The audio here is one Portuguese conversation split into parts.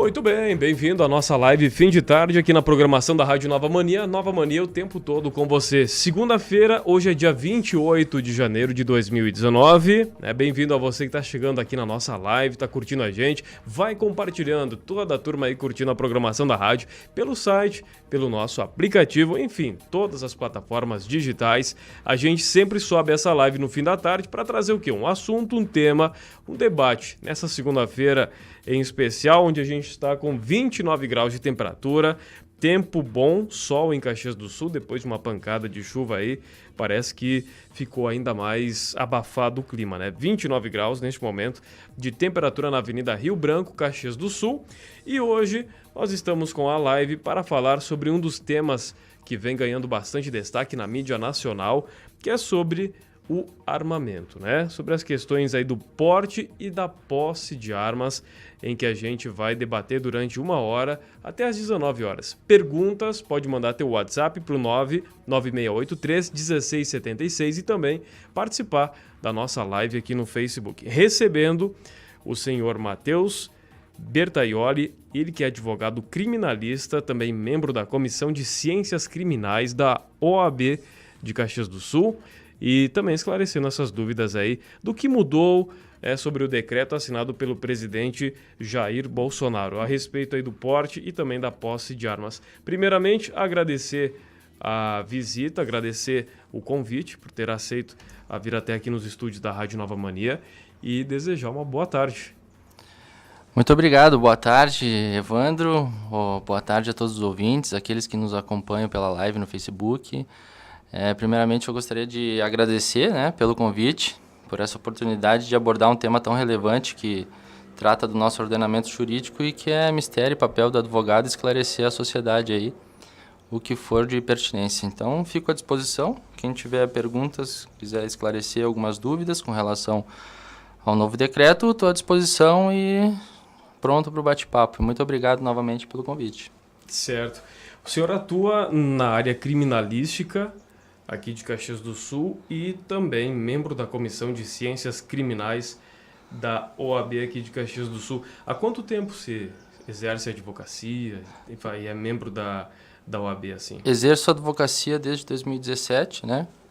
Muito bem, bem-vindo à nossa live fim de tarde aqui na programação da Rádio Nova Mania. Nova Mania o tempo todo com você. Segunda-feira, hoje é dia 28 de janeiro de 2019. Bem-vindo a você que está chegando aqui na nossa live, está curtindo a gente. Vai compartilhando, toda a turma aí curtindo a programação da rádio pelo site, pelo nosso aplicativo, enfim, todas as plataformas digitais. A gente sempre sobe essa live no fim da tarde para trazer o quê? Um assunto, um tema, um debate. Nessa segunda-feira em especial, onde a gente está com 29 graus de temperatura, tempo bom, sol em Caxias do Sul, depois de uma pancada de chuva aí, parece que ficou ainda mais abafado o clima, né? 29 graus neste momento de temperatura na Avenida Rio Branco, Caxias do Sul, e hoje nós estamos com a live para falar sobre um dos temas que vem ganhando bastante destaque na mídia nacional, que é sobre o armamento, né? Sobre as questões aí do porte e da posse de armas, em que a gente vai debater durante 1 hora até às 19 horas. Perguntas, pode mandar teu WhatsApp para o 99683-1676 e também participar da nossa live aqui no Facebook, recebendo o senhor Matheus Bertaioli, ele que é advogado criminalista, também membro da Comissão de Ciências Criminais da OAB de Caxias do Sul, e também esclarecendo essas dúvidas aí do que mudou sobre o decreto assinado pelo presidente Jair Bolsonaro a respeito aí do porte e também da posse de armas. Primeiramente, agradecer a visita, agradecer o convite por ter aceito a vir até aqui nos estúdios da Rádio Nova Mania e desejar uma boa tarde. Muito obrigado, boa tarde, Evandro, boa tarde a todos os ouvintes, aqueles que nos acompanham pela live no Facebook. Primeiramente, eu gostaria de agradecer, pelo convite, por essa oportunidade de abordar um tema tão relevante que trata do nosso ordenamento jurídico e que é mistério e papel do advogado esclarecer à sociedade aí o que for de pertinência. Então, fico à disposição. Quem tiver perguntas, quiser esclarecer algumas dúvidas com relação ao novo decreto, estou à disposição e pronto para o bate-papo. Muito obrigado novamente pelo convite. Certo. O senhor atua na área criminalística aqui de Caxias do Sul e também membro da Comissão de Ciências Criminais da OAB aqui de Caxias do Sul. Há quanto tempo você exerce a advocacia e é membro da OAB assim? Exerço a advocacia desde 2017,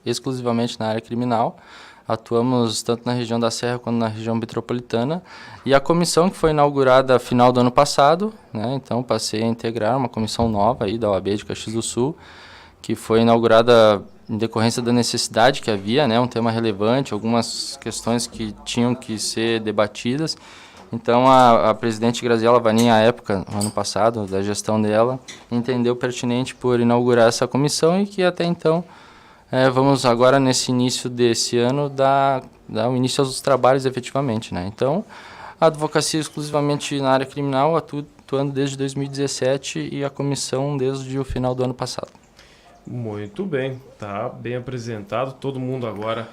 exclusivamente na área criminal. Atuamos tanto na região da Serra quanto na região metropolitana. E a comissão que foi inaugurada no final do ano passado, então passei a integrar uma comissão nova aí da OAB de Caxias do Sul, que foi inaugurada em decorrência da necessidade que havia, um tema relevante, algumas questões que tinham que ser debatidas. Então, a presidente Graziela Vanin, à época, no ano passado, da gestão dela, entendeu pertinente por inaugurar essa comissão e que até então, vamos agora, nesse início desse ano, dar o início aos trabalhos efetivamente. Então, a advocacia exclusivamente na área criminal, atuando desde 2017 e a comissão desde o final do ano passado. Muito bem, tá bem apresentado, todo mundo agora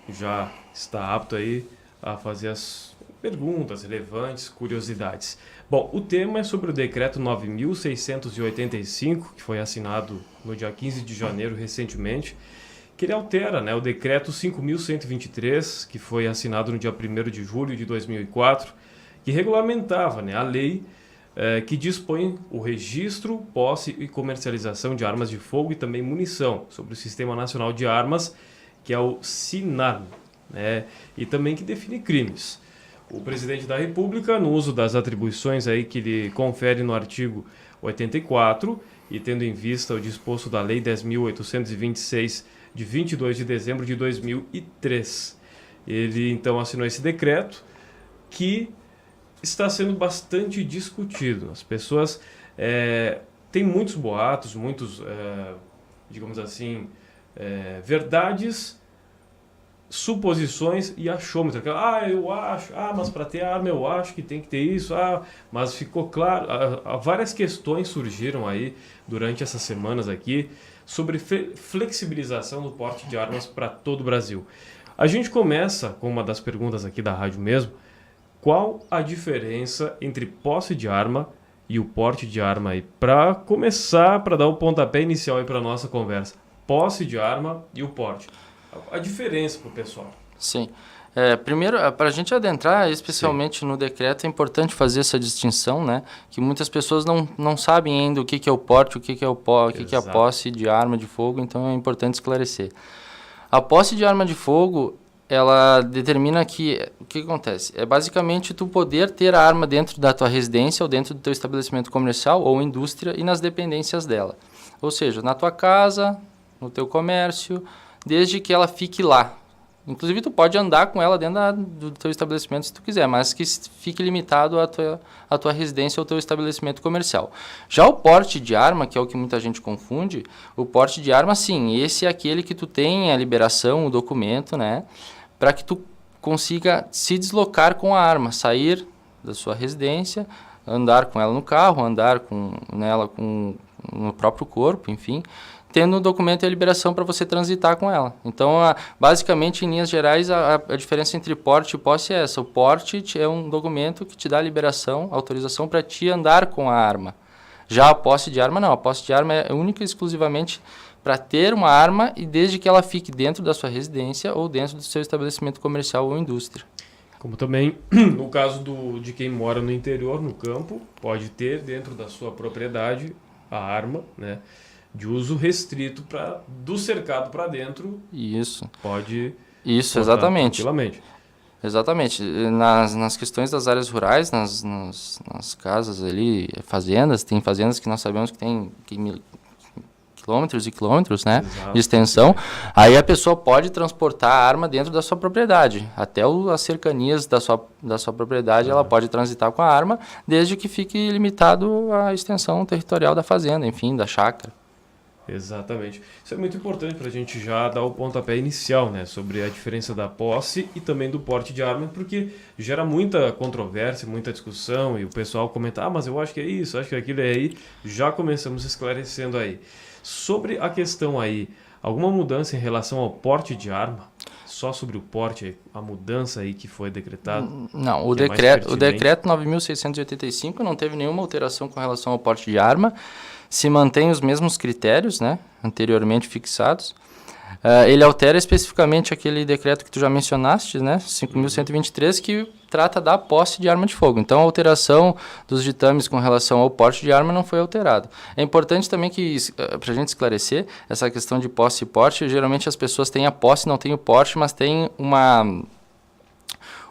já está apto aí a fazer as perguntas relevantes, curiosidades. Bom, o tema é sobre o decreto 9.685, que foi assinado no dia 15 de janeiro recentemente, que ele altera o decreto 5.123, que foi assinado no dia 1º de julho de 2004, que regulamentava a lei que dispõe o registro, posse e comercialização de armas de fogo e também munição sobre o Sistema Nacional de Armas, que é o SINARM, e também que define crimes. O presidente da República, no uso das atribuições aí que lhe confere no artigo 84 e tendo em vista o disposto da Lei 10.826, de 22 de dezembro de 2003, ele então assinou esse decreto que está sendo bastante discutido. As pessoas têm muitos boatos, digamos assim, verdades, suposições e achômetro. Eu acho, mas para ter arma eu acho que tem que ter isso, mas ficou claro, várias questões surgiram aí durante essas semanas aqui sobre flexibilização do porte de armas para todo o Brasil. A gente começa com uma das perguntas aqui da rádio mesmo. Qual a diferença entre posse de arma e o porte de arma aí? Para começar, para dar o pontapé inicial aí para a nossa conversa. Posse de arma e o porte. A diferença para o pessoal. Sim. Primeiro, para a gente adentrar especialmente no decreto, é importante fazer essa distinção, né? Que muitas pessoas não sabem ainda o que é o porte, o que é a posse de arma de fogo, então é importante esclarecer. A posse de arma de fogo, ela determina que... O que acontece? É basicamente tu poder ter a arma dentro da tua residência ou dentro do teu estabelecimento comercial ou indústria e nas dependências dela. Ou seja, na tua casa, no teu comércio, desde que ela fique lá. Inclusive, tu pode andar com ela dentro do teu estabelecimento se tu quiser, mas que fique limitado à tua residência ou teu estabelecimento comercial. Já o porte de arma, que é o que muita gente confunde, o porte de arma, sim, esse é aquele que tu tem a liberação, o documento, né, para que tu consiga se deslocar com a arma, sair da sua residência, andar com ela no carro, andar nela no próprio corpo, enfim, tendo o documento e a liberação para você transitar com ela. Então, basicamente, em linhas gerais, a diferença entre porte e posse é essa. O porte é um documento que te dá a liberação, autorização para ti andar com a arma. Já a posse de arma, não. A posse de arma é única e exclusivamente para ter uma arma e desde que ela fique dentro da sua residência ou dentro do seu estabelecimento comercial ou indústria. Como também, no caso de quem mora no interior, no campo, pode ter dentro da sua propriedade a arma, né? De uso restrito do cercado para dentro. Isso. Pode. Isso, exatamente. Tranquilamente. Exatamente. Nas questões das áreas rurais, nas casas ali, fazendas, tem fazendas que nós sabemos que tem quilômetros e quilômetros, né, de extensão. Aí a pessoa pode transportar a arma dentro da sua propriedade. Até as cercanias da sua propriedade, ela pode transitar com a arma, desde que fique limitado à extensão territorial da fazenda, enfim, da chácara. Exatamente. Isso é muito importante para a gente já dar o pontapé inicial, né, sobre a diferença da posse e também do porte de arma, porque gera muita controvérsia, muita discussão, e o pessoal comenta, mas eu acho que é isso, acho que aquilo é aí. Já começamos esclarecendo aí. Sobre a questão aí, alguma mudança em relação ao porte de arma? Só sobre o porte, a mudança aí que foi decretado? Não, o decreto 9.685 não teve nenhuma alteração com relação ao porte de arma. Se mantém os mesmos critérios, né, anteriormente fixados. Ele altera especificamente aquele decreto que tu já mencionaste, né, 5.123, que trata da posse de arma de fogo. Então, a alteração dos ditames com relação ao porte de arma não foi alterado. É importante também que, para a gente esclarecer, essa questão de posse e porte, geralmente as pessoas têm a posse, não têm o porte, mas têm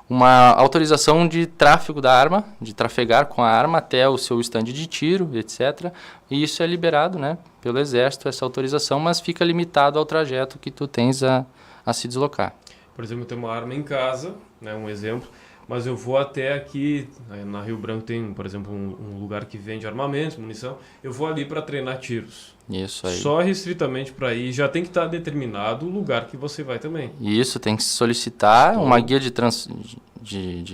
uma autorização de tráfego da arma, de trafegar com a arma até o seu estande de tiro, etc. E isso é liberado, né, pelo Exército, essa autorização, mas fica limitado ao trajeto que tu tens a se deslocar. Por exemplo, eu tenho uma arma em casa, né, um exemplo, mas eu vou até aqui, na Rio Branco tem, por exemplo, um lugar que vende armamentos, munição, eu vou ali para treinar tiros. Isso aí. Só restritamente para ir, já tem que estar determinado o lugar que você vai também. Isso, tem que solicitar uma guia de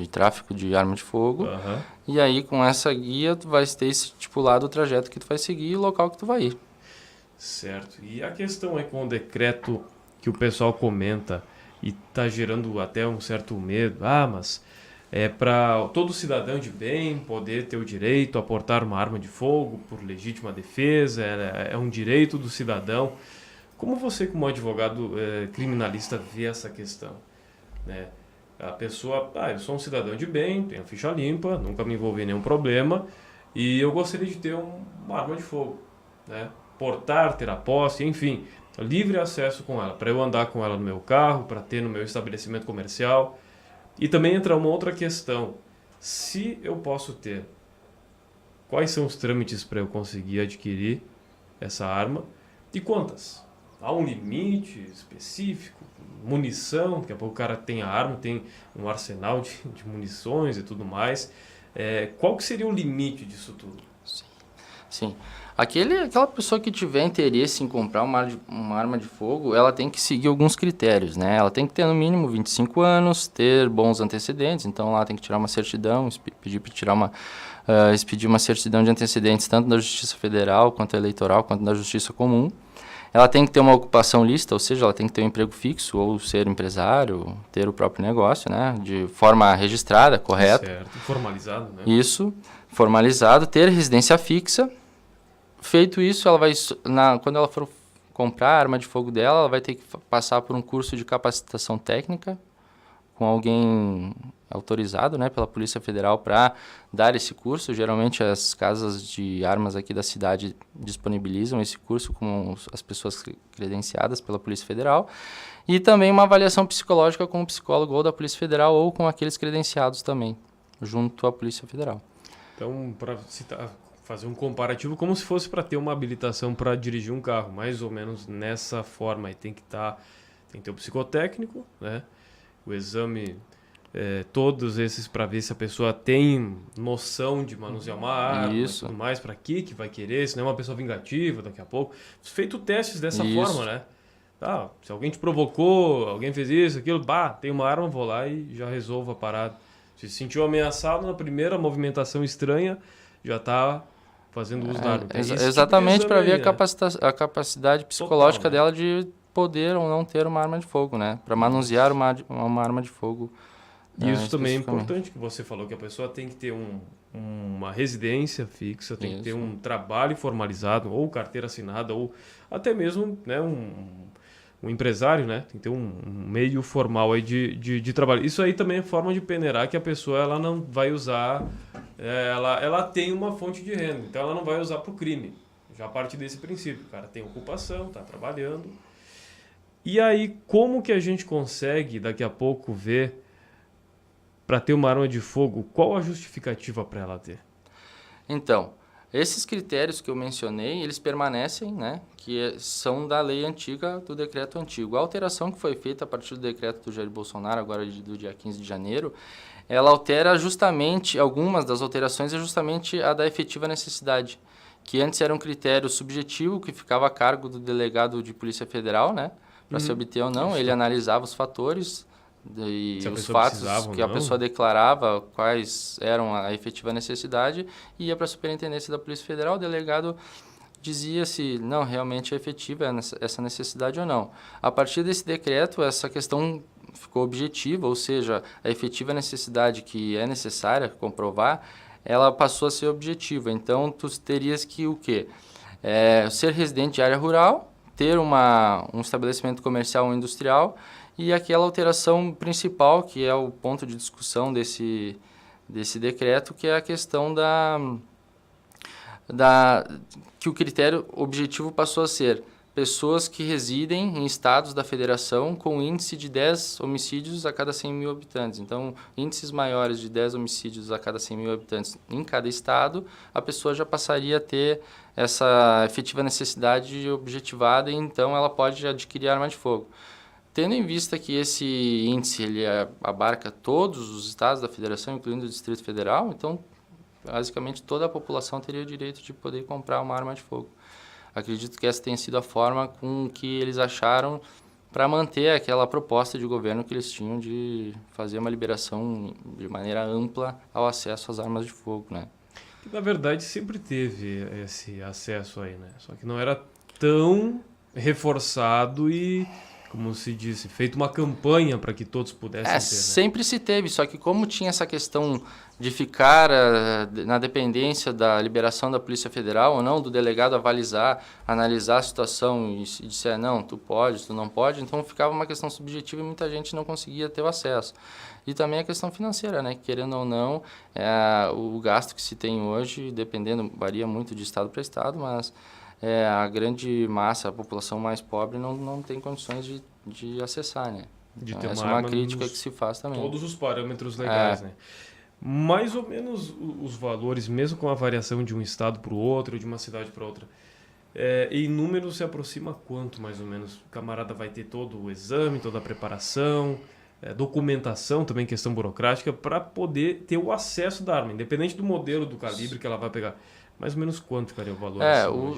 tráfico de arma de fogo, e aí com essa guia tu vai ter estipulado o trajeto que tu vai seguir e o local que tu vai ir. Certo. E a questão é com o decreto que o pessoal comenta e está gerando até um certo medo, mas é para todo cidadão de bem poder ter o direito a portar uma arma de fogo por legítima defesa, é um direito do cidadão. Como você, como advogado criminalista, vê essa questão? Né? A pessoa, eu sou um cidadão de bem, tenho ficha limpa, nunca me envolvi em nenhum problema e eu gostaria de ter uma arma de fogo, né? Portar, ter a posse, enfim, livre acesso com ela, para eu andar com ela no meu carro, para ter no meu estabelecimento comercial. E também entra uma outra questão, se eu posso ter, quais são os trâmites para eu conseguir adquirir essa arma e quantas? Há um limite específico? Munição, daqui a pouco o cara tem a arma, tem um arsenal de munições e tudo mais. Qual que seria o limite disso tudo? Sim. Aquela pessoa que tiver interesse em comprar uma arma de fogo, ela tem que seguir alguns critérios, né? Ela tem que ter no mínimo 25 anos, ter bons antecedentes, então lá tem que tirar uma certidão, expedir uma certidão de antecedentes tanto da Justiça Federal, quanto eleitoral, quanto da Justiça Comum. Ela tem que ter uma ocupação lícita, ou seja, ela tem que ter um emprego fixo, ou ser empresário, ter o próprio negócio, né? De forma registrada, correta. Certo, formalizado, né? Isso, formalizado, ter residência fixa. Feito isso, ela vai, quando ela for comprar a arma de fogo dela, ela vai ter que passar por um curso de capacitação técnica, com alguém autorizado, né, pela Polícia Federal para dar esse curso. Geralmente as casas de armas aqui da cidade disponibilizam esse curso com as pessoas credenciadas pela Polícia Federal. E também uma avaliação psicológica com o psicólogo ou da Polícia Federal ou com aqueles credenciados também, junto à Polícia Federal. Então, para fazer um comparativo, como se fosse para ter uma habilitação para dirigir um carro, mais ou menos nessa forma. Aí tem que ter o psicotécnico, né? O exame, todos esses para ver se a pessoa tem noção de manusear uma arma e tudo mais, para que vai querer, se não é uma pessoa vingativa daqui a pouco. Feito testes dessa forma, né? Tá, se alguém te provocou, alguém fez isso, aquilo, tem uma arma, vou lá e já resolvo a parada. Se sentiu ameaçado na primeira movimentação estranha, já está fazendo uso da arma. Exatamente, tipo para ver a capacidade psicológica dela de poder ou não ter uma arma de fogo, né? Para manusear uma arma de fogo. Isso também é importante, que você falou que a pessoa tem que ter uma residência fixa, tem que ter um trabalho formalizado, ou carteira assinada, ou até mesmo, né, um empresário, né? Tem que ter um meio formal aí de trabalho. Isso aí também é forma de peneirar que a pessoa ela não vai usar, ela tem uma fonte de renda, então ela não vai usar para o crime. Já parte desse princípio, o cara tem ocupação, está trabalhando. E aí, como que a gente consegue, daqui a pouco, ver, para ter uma arma de fogo, qual a justificativa para ela ter? Então, esses critérios que eu mencionei, eles permanecem, né, que são da lei antiga, do decreto antigo. A alteração que foi feita a partir do decreto do Jair Bolsonaro, agora do dia 15 de janeiro, ela altera justamente, algumas das alterações é justamente a da efetiva necessidade, que antes era um critério subjetivo que ficava a cargo do delegado de Polícia Federal, né, para se obter ou não. Ele analisava os fatores e os fatos que a pessoa declarava, quais eram a efetiva necessidade, e ia para a Superintendência da Polícia Federal. O delegado dizia se não realmente é efetiva essa necessidade ou não. A partir desse decreto, essa questão ficou objetiva, ou seja, a efetiva necessidade que é necessária comprovar, ela passou a ser objetiva. Então, tu terias que o quê? Ser residente de área rural, ter um estabelecimento comercial ou industrial, e aquela alteração principal, que é o ponto de discussão desse decreto, que é a questão que o critério objetivo passou a ser pessoas que residem em estados da federação com índice de 10 homicídios a cada 100 mil habitantes. Então, índices maiores de 10 homicídios a cada 100 mil habitantes em cada estado, a pessoa já passaria a ter essa efetiva necessidade objetivada, e então ela pode adquirir arma de fogo. Tendo em vista que esse índice ele abarca todos os estados da federação, incluindo o Distrito Federal, então, basicamente, toda a população teria o direito de poder comprar uma arma de fogo. Acredito que essa tenha sido a forma com que eles acharam para manter aquela proposta de governo que eles tinham de fazer uma liberação de maneira ampla ao acesso às armas de fogo, né? Na verdade, sempre teve esse acesso aí, né? Só que não era tão reforçado e, como se disse, feito uma campanha para que todos pudessem ter, né? Sempre se teve, só que como tinha essa questão de ficar na dependência da liberação da Polícia Federal ou não, do delegado analisar a situação e disser, não, tu pode, tu não pode, então ficava uma questão subjetiva e muita gente não conseguia ter o acesso. E também a questão financeira, né? Querendo ou não, o gasto que se tem hoje, dependendo, varia muito de estado para estado, mas a grande massa, a população mais pobre, não tem condições de acessar, né? De então, ter essa é uma crítica que se faz também. Todos os parâmetros legais, né? Mais ou menos os valores, mesmo com a variação de um estado para o outro, de uma cidade para outra, em números se aproxima quanto, mais ou menos? O camarada vai ter todo o exame, toda a preparação, documentação também, questão burocrática, para poder ter o acesso da arma, independente do modelo, do calibre que ela vai pegar. Mais ou menos quanto, cara, é o valor?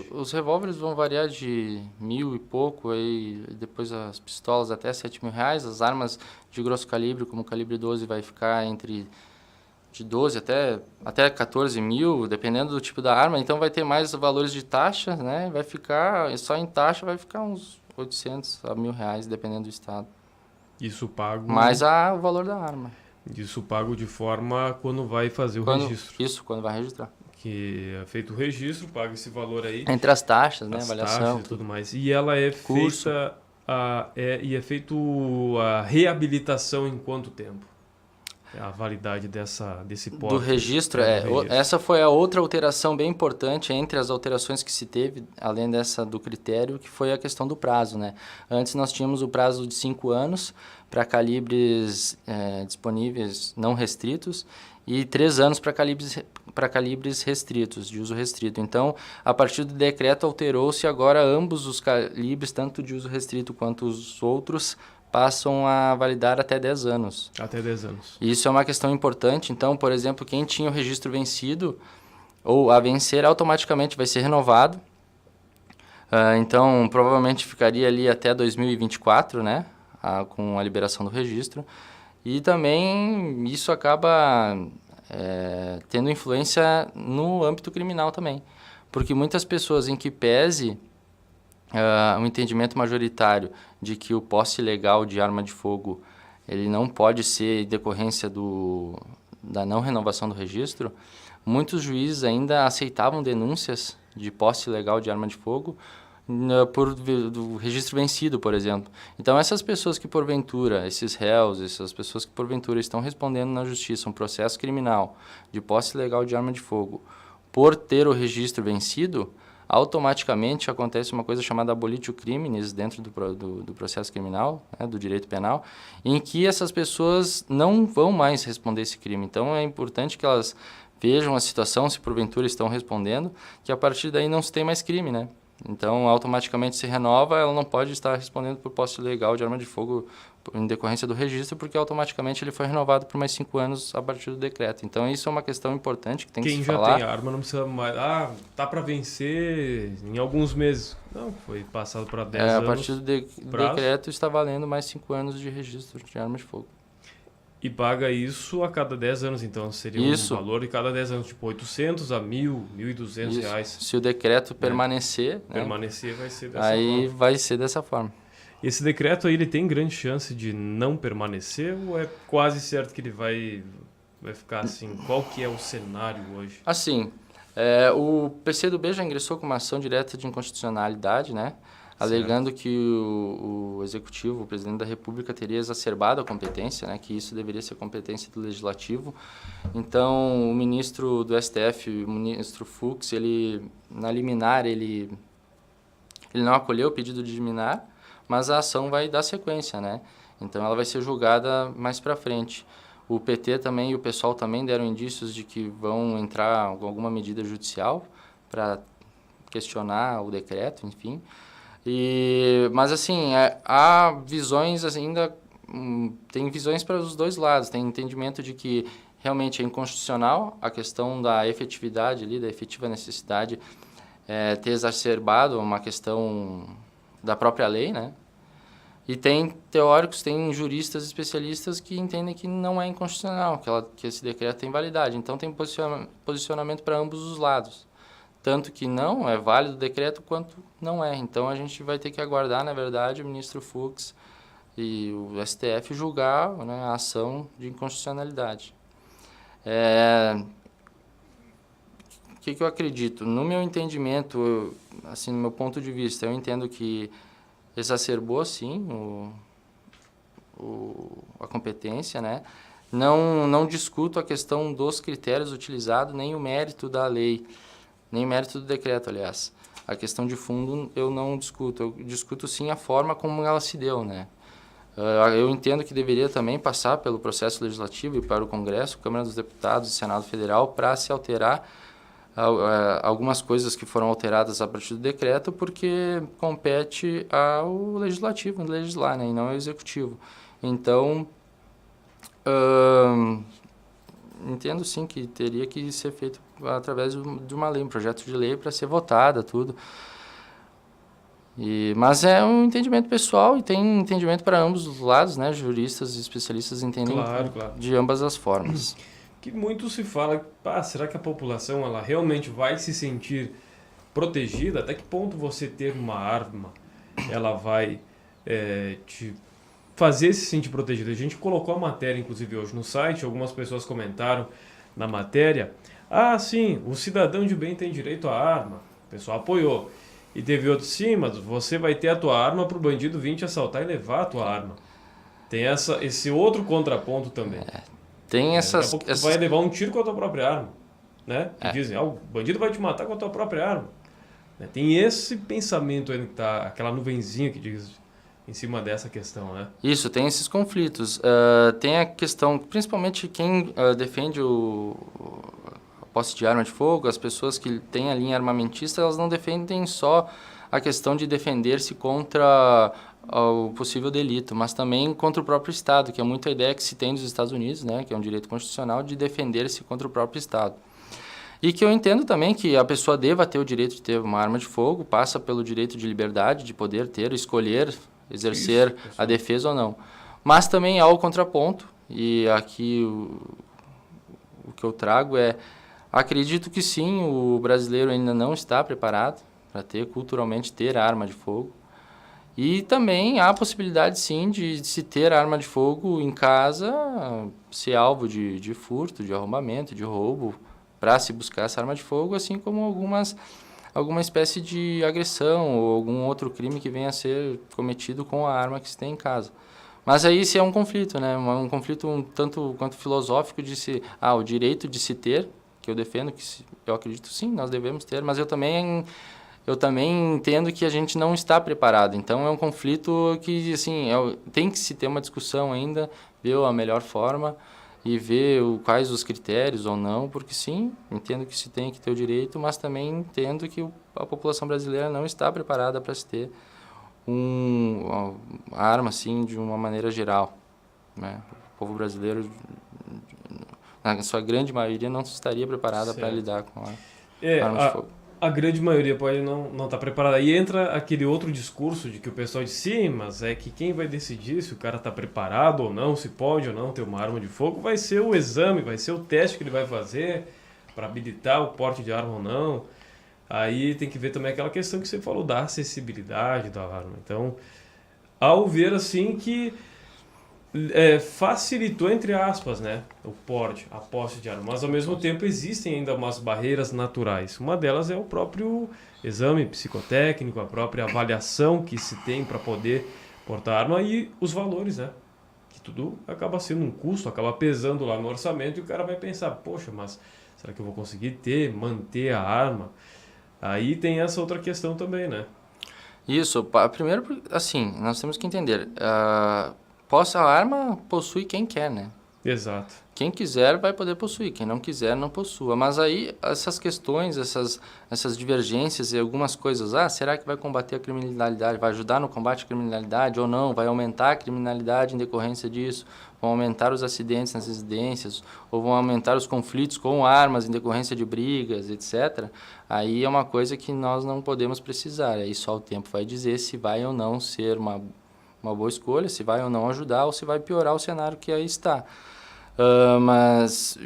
Os revólveres vão variar de 1.000 e pouco, aí depois as pistolas até R$7.000, as armas de grosso calibre, como o calibre 12, vai ficar entre de 12 até 14 mil, dependendo do tipo da arma. Então vai ter mais valores de taxa, né? Vai ficar, só em taxa vai ficar uns 800 a R$1.000, dependendo do estado. Isso pago... Mais o valor da arma. Isso pago de forma quando vai fazer o registro. Isso, quando vai registrar. Que é feito o registro, paga esse valor aí. Entre as taxas, né? As avaliação. Taxas e tudo mais. E ela é feita e é feito a reabilitação em quanto tempo? A validade desse porte. Do registro, essa foi a outra alteração bem importante entre as alterações que se teve, além dessa do critério, que foi a questão do prazo, né? Antes nós tínhamos o prazo de 5 anos para calibres disponíveis não restritos e 3 anos para calibres restritos, de uso restrito. Então, a partir do decreto alterou-se agora ambos os calibres, tanto de uso restrito quanto os outros, passam a validar até 10 anos. Até 10 anos. Isso é uma questão importante. Então, por exemplo, quem tinha o registro vencido ou a vencer, automaticamente vai ser renovado. Então, provavelmente ficaria ali até 2024, né? Com a liberação do registro. E também isso acaba tendo influência no âmbito criminal também. Porque muitas pessoas em que pese um entendimento majoritário de que o posse ilegal de arma de fogo ele não pode ser em decorrência da não renovação do registro, muitos juízes ainda aceitavam denúncias de posse ilegal de arma de fogo do registro vencido, por exemplo. Então, essas pessoas que porventura, esses réus, essas pessoas que porventura estão respondendo na justiça um processo criminal de posse ilegal de arma de fogo por ter o registro vencido, automaticamente acontece uma coisa chamada abolitio criminis dentro do processo criminal, né, do direito penal, em que essas pessoas não vão mais responder esse crime. Então, é importante que elas vejam a situação, se porventura estão respondendo, que a partir daí não se tem mais crime, né? Então, automaticamente se renova, ela não pode estar respondendo por posse ilegal de arma de fogo em decorrência do registro, porque automaticamente ele foi renovado por mais 5 anos a partir do decreto. Então, isso é uma questão importante que tem que se falar. Quem já tem arma não precisa mais... tá para vencer em alguns meses. Não, foi passado para 10 anos. A partir do decreto está valendo mais 5 anos de registro de arma de fogo. E paga isso a cada 10 anos, então seria um valor de cada 10 anos, tipo 800 a 1.000, 1.200 reais. Se o decreto permanecer... Permanecer vai ser dessa forma. Aí vai ser dessa forma. Esse decreto aí, ele tem grande chance de não permanecer ou é quase certo que ele vai ficar assim? Qual que é o cenário hoje? Assim, o PCdoB já ingressou com uma ação direta de inconstitucionalidade, né? Alegando que o Executivo, o Presidente da República, teria exacerbado a competência, né? Que isso deveria ser competência do Legislativo. Então, o ministro do STF, o ministro Fux, na liminar, ele não acolheu o pedido de liminar, mas a ação vai dar sequência, né? Então, ela vai ser julgada mais para frente. O PT também e o PSOL também deram indícios de que vão entrar com alguma medida judicial para questionar o decreto, enfim. Mas, assim, há visões ainda... tem visões para os dois lados. Tem entendimento de que realmente é inconstitucional a questão da efetividade ali, da efetiva necessidade ter exacerbado uma questão da própria lei, né? E tem teóricos, tem juristas especialistas que entendem que não é inconstitucional, que esse decreto tem validade. Então, tem posicionamento para ambos os lados. Tanto que não é válido o decreto, quanto não é. Então, a gente vai ter que aguardar, na verdade, o ministro Fux e o STF julgar, né, a ação de inconstitucionalidade. O que eu acredito? No meu entendimento, assim, no meu ponto de vista, eu entendo que exacerbou, sim, a competência, né? Não discuto a questão dos critérios utilizados, nem o mérito da lei, nem o mérito do decreto, aliás. A questão de fundo eu não discuto, eu discuto sim a forma como ela se deu, né? Eu entendo que deveria também passar pelo processo legislativo e para o Congresso, Câmara dos Deputados e Senado Federal para se alterar algumas coisas que foram alteradas a partir do decreto, porque compete ao legislativo legislar, né, e não ao executivo. Então, entendo sim que teria que ser feito através de uma lei, um projeto de lei para ser votada, tudo. Mas é um entendimento pessoal e tem entendimento para ambos os lados, né? Juristas e especialistas entendem de ambas as formas. Que muito se fala, será que a população ela realmente vai se sentir protegida? Até que ponto você ter uma arma, ela vai te fazer se sentir protegido? A gente colocou a matéria, inclusive, hoje no site, algumas pessoas comentaram na matéria, sim, o cidadão de bem tem direito à arma, o pessoal apoiou. E teve outro, sim, mas você vai ter a tua arma pro bandido vir te assaltar e levar a tua arma. Tem esse outro contraponto também. Tem Daqui a pouco tu vai levar um tiro com a tua própria arma, né? Que dizem, o bandido vai te matar com a tua própria arma. Tem esse pensamento aí que tá, aquela nuvenzinha que diz em cima dessa questão, né? Isso, tem esses conflitos. Tem a questão, principalmente quem defende a posse de arma de fogo, as pessoas que têm a linha armamentista, elas não defendem só a questão de defender-se contra o possível delito, mas também contra o próprio Estado, que é muita ideia que se tem dos Estados Unidos, né, que é um direito constitucional de defender-se contra o próprio Estado. E que eu entendo também que a pessoa deva ter o direito de ter uma arma de fogo, passa pelo direito de liberdade, de poder ter, escolher, exercer a defesa ou não. Mas também há o contraponto, e aqui o que eu trago acredito que sim, o brasileiro ainda não está preparado para culturalmente ter arma de fogo. E também há a possibilidade, sim, de se ter arma de fogo em casa, ser alvo de furto, de arrombamento, de roubo, para se buscar essa arma de fogo, assim como alguma espécie de agressão ou algum outro crime que venha a ser cometido com a arma que se tem em casa. Mas aí isso é um conflito, né? Um conflito um tanto quanto filosófico de o direito de se ter, que eu defendo, eu acredito sim, nós devemos ter, mas eu também entendo que a gente não está preparado. Então, é um conflito que, assim, tem que se ter uma discussão ainda, ver a melhor forma e ver quais os critérios ou não, porque, sim, entendo que se tem que ter o direito, mas também entendo que a população brasileira não está preparada para se ter uma arma, assim, de uma maneira geral, né? O povo brasileiro, na sua grande maioria, não estaria preparada para lidar com a arma de fogo. A grande maioria pode não estar preparada. Aí entra aquele outro discurso de que o pessoal diz, sim, mas é que quem vai decidir se o cara está preparado ou não, se pode ou não ter uma arma de fogo, vai ser o exame, vai ser o teste que ele vai fazer para habilitar o porte de arma ou não. Aí tem que ver também aquela questão que você falou da acessibilidade da arma. Então, ao ver assim que facilitou, entre aspas, né, o porte, a posse de arma, mas ao mesmo tempo existem ainda umas barreiras naturais. Uma delas é o próprio exame psicotécnico, a própria avaliação que se tem para poder portar arma e os valores, né? Que tudo acaba sendo um custo, acaba pesando lá no orçamento e o cara vai pensar, poxa, mas será que eu vou conseguir manter a arma? Aí tem essa outra questão também, né? Isso, primeiro, assim, nós temos que entender, a arma possui quem quer, né? Exato. Quem quiser vai poder possuir, quem não quiser não possua. Mas aí essas questões, essas divergências e algumas coisas, será que vai combater a criminalidade, vai ajudar no combate à criminalidade ou não? Vai aumentar a criminalidade em decorrência disso? Vão aumentar os acidentes nas residências? Ou vão aumentar os conflitos com armas em decorrência de brigas, etc.? Aí é uma coisa que nós não podemos precisar. Aí só o tempo vai dizer se vai ou não ser uma boa escolha, se vai ou não ajudar ou se vai piorar o cenário que aí está. Mas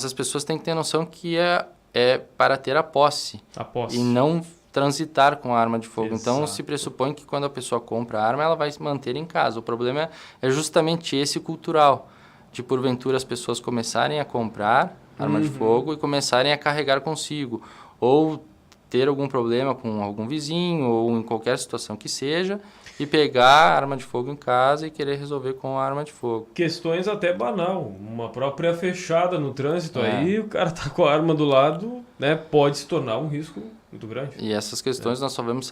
as pessoas têm que ter noção que é para ter a posse. E não transitar com a arma de fogo. Exato. Então, se pressupõe que quando a pessoa compra a arma, ela vai se manter em casa. O problema é justamente esse cultural, de porventura as pessoas começarem a comprar arma de fogo e começarem a carregar consigo, ou ter algum problema com algum vizinho, ou em qualquer situação que seja, e pegar a arma de fogo em casa e querer resolver com a arma de fogo. Questões até banal, uma própria fechada no trânsito, aí o cara tá com a arma do lado, né, pode se tornar um risco muito grande. E essas questões nós só vamos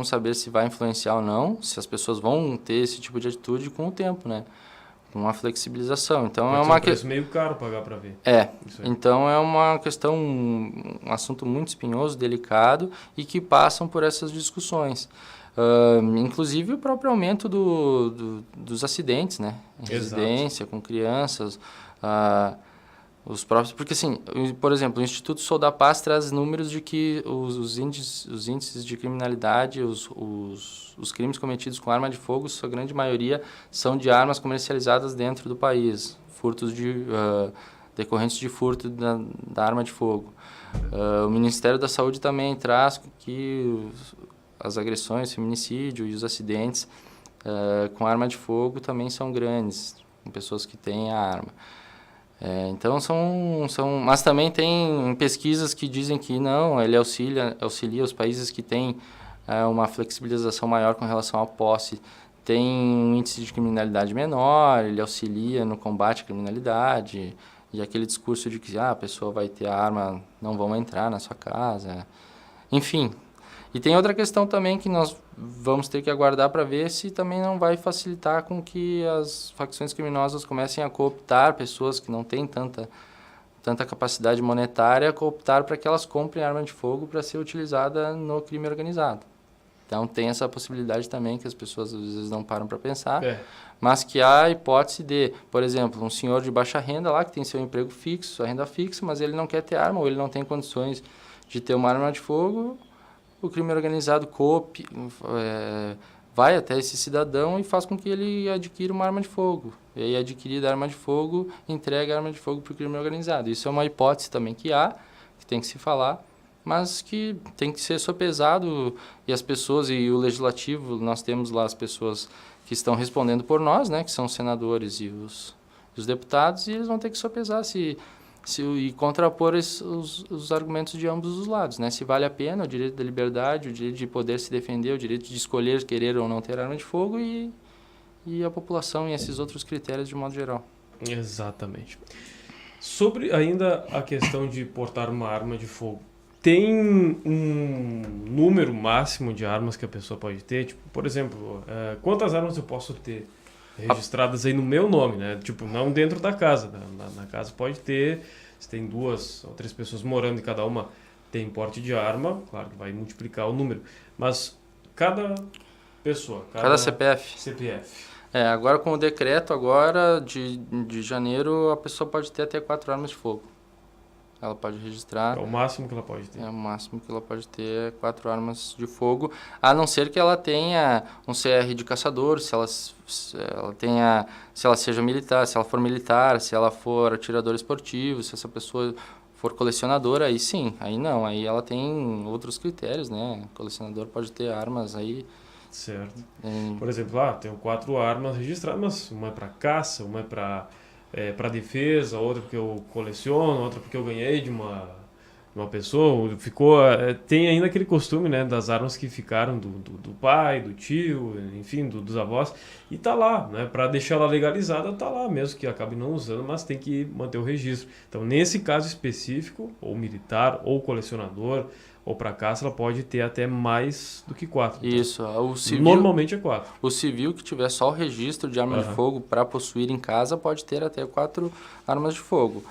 saber se vai influenciar ou não, se as pessoas vão ter esse tipo de atitude com o tempo, né? Com uma flexibilização. Então pode ser um preço meio caro pagar para ver. Então é uma questão, um assunto muito espinhoso, delicado e que passam por essas discussões. Inclusive o próprio aumento dos acidentes, né? Em residência, com crianças, os próprios, porque assim, por exemplo, o Instituto Sou da Paz traz números de que os índices de criminalidade, os crimes cometidos com arma de fogo, sua grande maioria são de armas comercializadas dentro do país, furtos decorrentes de furto da arma de fogo. O Ministério da Saúde também traz que as agressões, feminicídio e os acidentes com arma de fogo também são grandes, com pessoas que têm a arma. Então, mas também tem pesquisas que dizem que não, ele auxilia os países que têm uma flexibilização maior com relação à posse, tem um índice de criminalidade menor, ele auxilia no combate à criminalidade, e aquele discurso de que a pessoa vai ter a arma, não vão entrar na sua casa, enfim. E tem outra questão também que nós vamos ter que aguardar para ver se também não vai facilitar com que as facções criminosas comecem a cooptar pessoas que não têm tanta capacidade monetária, cooptar para que elas comprem arma de fogo para ser utilizada no crime organizado. Então tem essa possibilidade também que as pessoas às vezes não param para pensar, mas que há a hipótese de, por exemplo, um senhor de baixa renda lá que tem seu emprego fixo, sua renda fixa, mas ele não quer ter arma ou ele não tem condições de ter uma arma de fogo, o crime organizado vai até esse cidadão e faz com que ele adquira uma arma de fogo. E aí, adquirida a arma de fogo, entrega a arma de fogo para o crime organizado. Isso é uma hipótese também que tem que se falar, mas que tem que ser sopesado, e as pessoas e o legislativo, nós temos lá as pessoas que estão respondendo por nós, né, que são os senadores e os deputados, e eles vão ter que sopesar e contrapor os argumentos de ambos os lados, né? Se vale a pena o direito da liberdade, o direito de poder se defender, o direito de escolher, querer ou não ter arma de fogo e a população e esses outros critérios de modo geral. Exatamente. Sobre ainda a questão de portar uma arma de fogo, tem um número máximo de armas que a pessoa pode ter? Tipo, por exemplo, quantas armas eu posso ter registradas aí no meu nome, né? Tipo, não dentro da casa. Na casa pode ter, se tem 2 ou 3 pessoas morando e cada uma tem porte de arma, claro que vai multiplicar o número. Mas cada pessoa, cada CPF. Agora com o decreto de janeiro, a pessoa pode ter até 4 armas de fogo. Ela pode registrar... É o máximo que ela pode ter. O máximo que ela pode ter é 4 armas de fogo, a não ser que ela tenha um CR de caçador, se ela seja militar, se ela for militar, se ela for atirador esportivo, se essa pessoa for colecionadora, aí sim, aí não, aí ela tem outros critérios, né? O colecionador pode ter armas aí... Certo. Por exemplo, tenho 4 armas registradas, mas uma é para caça, uma é para defesa, outra porque eu coleciono, outra porque eu ganhei de uma pessoa. Tem ainda aquele costume, né, das armas que ficaram do pai, do tio, enfim, dos avós, e tá lá, né, para deixar ela legalizada, tá lá, mesmo que acabe não usando, mas tem que manter o registro. Então, nesse caso específico, ou militar, ou colecionador, ou para caça, ela pode ter até mais do que 4. Então, isso, o civil, normalmente é 4. O civil que tiver só o registro de arma de fogo para possuir em casa pode ter até 4 armas de fogo.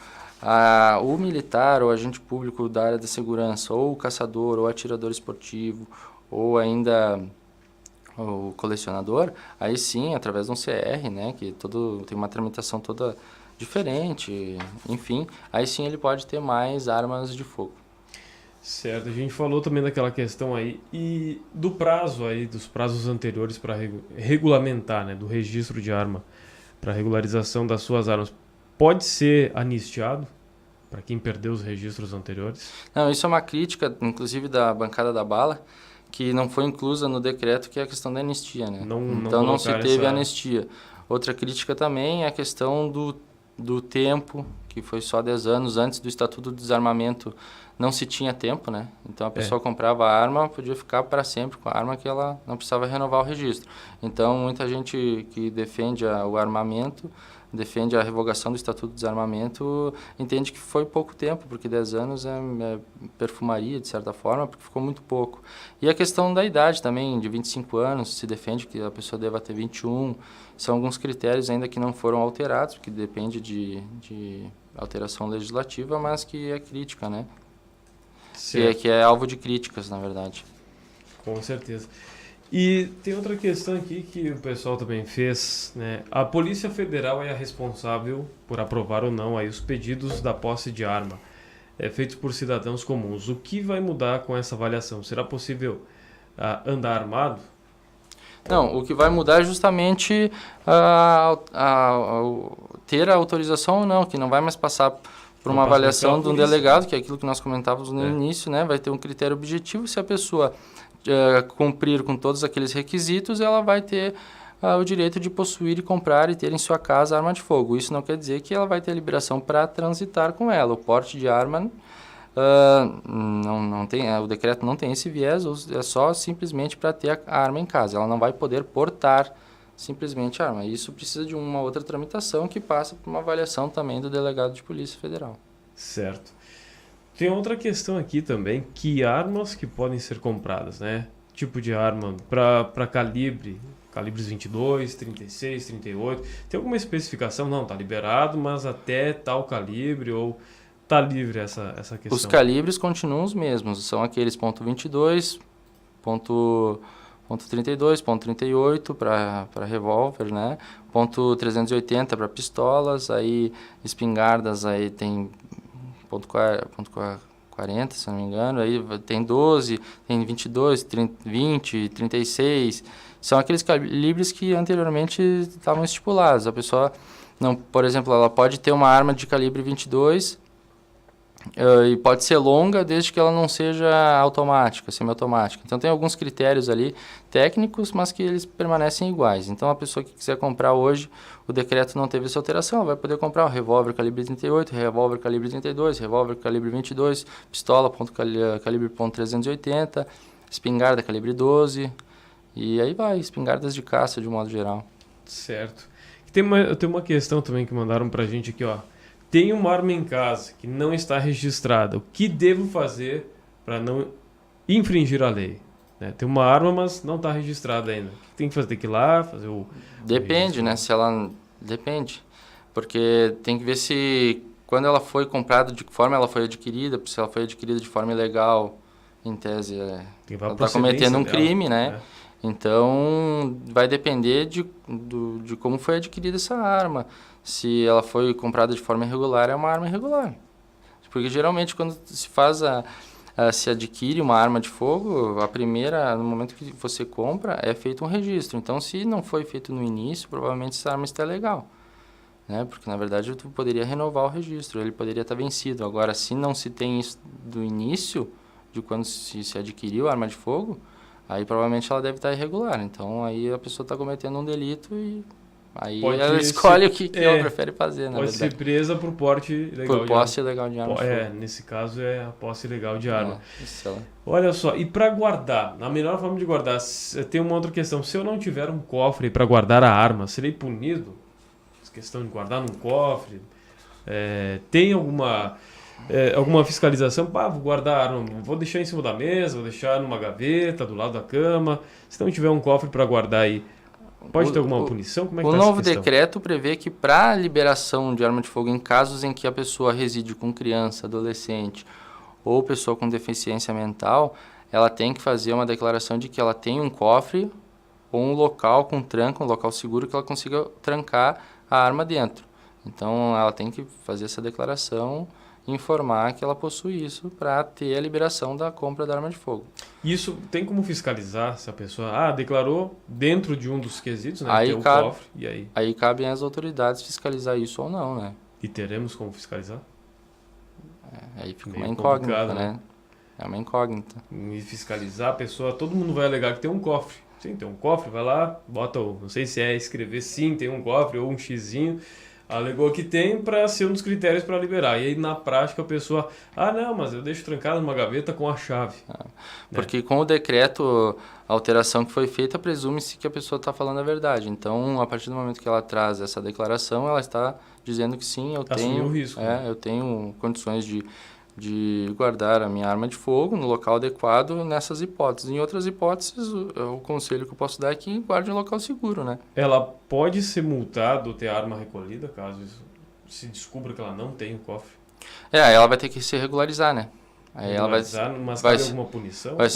O militar, ou agente público da área da segurança, ou o caçador, ou atirador esportivo, ou ainda o colecionador, aí sim, através de um CR, né, que tem uma tramitação toda diferente, enfim, aí sim ele pode ter mais armas de fogo. Certo, a gente falou também daquela questão aí e do prazo aí, dos prazos anteriores para regulamentar, né, do registro de arma, para regularização das suas armas. Pode ser anistiado para quem perdeu os registros anteriores? Não, isso é uma crítica, inclusive da bancada da bala, que não foi inclusa no decreto, que é a questão da anistia, né? Então não se teve anistia. Outra crítica também é a questão do tempo, que foi só 10 anos antes do Estatuto do Desarmamento, não se tinha tempo, né? Então a pessoa comprava a arma, podia ficar para sempre com a arma, que ela não precisava renovar o registro. Então muita gente que defende o armamento, defende a revogação do Estatuto do Desarmamento, entende que foi pouco tempo, porque 10 anos é perfumaria, de certa forma, porque ficou muito pouco. E a questão da idade também, de 25 anos, se defende que a pessoa deva ter 21, são alguns critérios ainda que não foram alterados, porque depende de alteração legislativa, mas que é crítica, né? Que é alvo de críticas, na verdade. Com certeza. E tem outra questão aqui que o pessoal também fez, né? A Polícia Federal é a responsável por aprovar ou não aí os pedidos da posse de arma feitos por cidadãos comuns. O que vai mudar com essa avaliação? Será possível andar armado? Não, o que vai mudar é justamente ter a autorização ou não, que não vai mais passar por uma avaliação de um delegado, que é aquilo que nós comentávamos no início, né? Vai ter um critério objetivo, se a pessoa cumprir com todos aqueles requisitos, ela vai ter o direito de possuir e comprar e ter em sua casa arma de fogo. Isso não quer dizer que ela vai ter liberação para transitar com ela. O porte de arma não tem, o decreto não tem esse viés, é só simplesmente para ter a arma em casa. Ela não vai poder portar simplesmente a arma. Isso precisa de uma outra tramitação que passa por uma avaliação também do delegado de Polícia Federal. Certo. Tem outra questão aqui também, que armas que podem ser compradas, né? Tipo de arma para calibres 22, 36, 38. Tem alguma especificação? Não, tá liberado, mas até tal calibre ou tá livre essa questão? Os calibres continuam os mesmos, são aqueles .22, .32, .38 para revólver, né? .380 para pistolas, aí espingardas aí tem .40, se não me engano, aí tem 12, tem 22, 30, 20, 36, são aqueles calibres que anteriormente estavam estipulados. A pessoa, não, por exemplo, ela pode ter uma arma de calibre 22 e pode ser longa desde que ela não seja automática, semiautomática. Então tem alguns critérios ali técnicos, mas que eles permanecem iguais. Então a pessoa que quiser comprar hoje, o decreto não teve essa alteração, ela vai poder comprar um revólver calibre 38, revólver calibre 32, revólver calibre 22, pistola calibre .380, espingarda calibre 12, e aí vai, espingardas de caça de modo geral. Certo. Tem uma questão também que mandaram pra gente aqui, ó. Tem uma arma em casa que não está registrada. O que devo fazer para não infringir a lei? Né? Tem uma arma, mas não está registrada ainda. O que tem que fazer? Tem que ir lá, fazer o... Depende, né? Se ela... Depende. Porque tem que ver se... Quando ela foi comprada, de que forma ela foi adquirida. Se ela foi adquirida de forma ilegal, em tese, ela está cometendo um crime, né? Então, vai depender de como foi adquirida essa arma. Se ela foi comprada de forma irregular, é uma arma irregular. Porque geralmente quando se adquire uma arma de fogo, a primeira, no momento que você compra, é feito um registro. Então, se não foi feito no início, provavelmente essa arma está legal. Né? Porque, na verdade, tu poderia renovar o registro, ele poderia estar vencido. Agora, se não se tem isso do início, de quando se adquiriu a arma de fogo, aí provavelmente ela deve estar irregular. Então, aí a pessoa está cometendo um delito e... Aí ela escolhe o que ela prefere fazer, na verdade. Pode ser presa por porte ilegal de arma. Por posse ilegal de arma. Nesse caso é a posse ilegal de arma. Isso. Olha só, e para guardar, a melhor forma de guardar, tem uma outra questão. Se eu não tiver um cofre para guardar a arma, serei punido? Essa questão de guardar num cofre. Tem alguma fiscalização? Vou guardar a arma, vou deixar em cima da mesa, vou deixar numa gaveta, do lado da cama. Se não tiver um cofre para guardar aí, pode ter alguma punição? Como é que o novo decreto prevê que para liberação de arma de fogo em casos em que a pessoa reside com criança, adolescente ou pessoa com deficiência mental, ela tem que fazer uma declaração de que ela tem um cofre ou um local com tranco, um local seguro que ela consiga trancar a arma dentro. Então ela tem que fazer essa declaração e informar que ela possui isso para ter a liberação da compra da arma de fogo. Isso tem como fiscalizar se a pessoa declarou dentro de um dos quesitos, né? Aí ter o cofre, e aí? Aí cabem às autoridades fiscalizar isso ou não, né? E teremos como fiscalizar? Aí fica uma incógnita, né? É uma incógnita. E fiscalizar a pessoa, todo mundo vai alegar que tem um cofre. Sim, tem um cofre, vai lá, bota não sei se escrever sim, tem um cofre ou um xizinho. Alegou que tem para ser um dos critérios para liberar. E aí, na prática, a pessoa... não, mas eu deixo trancado numa gaveta com a chave. Porque com o decreto, a alteração que foi feita, presume-se que a pessoa está falando a verdade. Então, a partir do momento que ela traz essa declaração, ela está dizendo que sim, eu tenho... o risco. Né? Eu tenho condições de guardar a minha arma de fogo no local adequado nessas hipóteses. Em outras hipóteses, o conselho que eu posso dar é que guarde em um local seguro, né? Ela pode ser multada ou ter a arma recolhida, caso se descubra que ela não tem o cofre? Ela vai ter que se regularizar, né? Aí ela mas vai ter alguma punição? Vai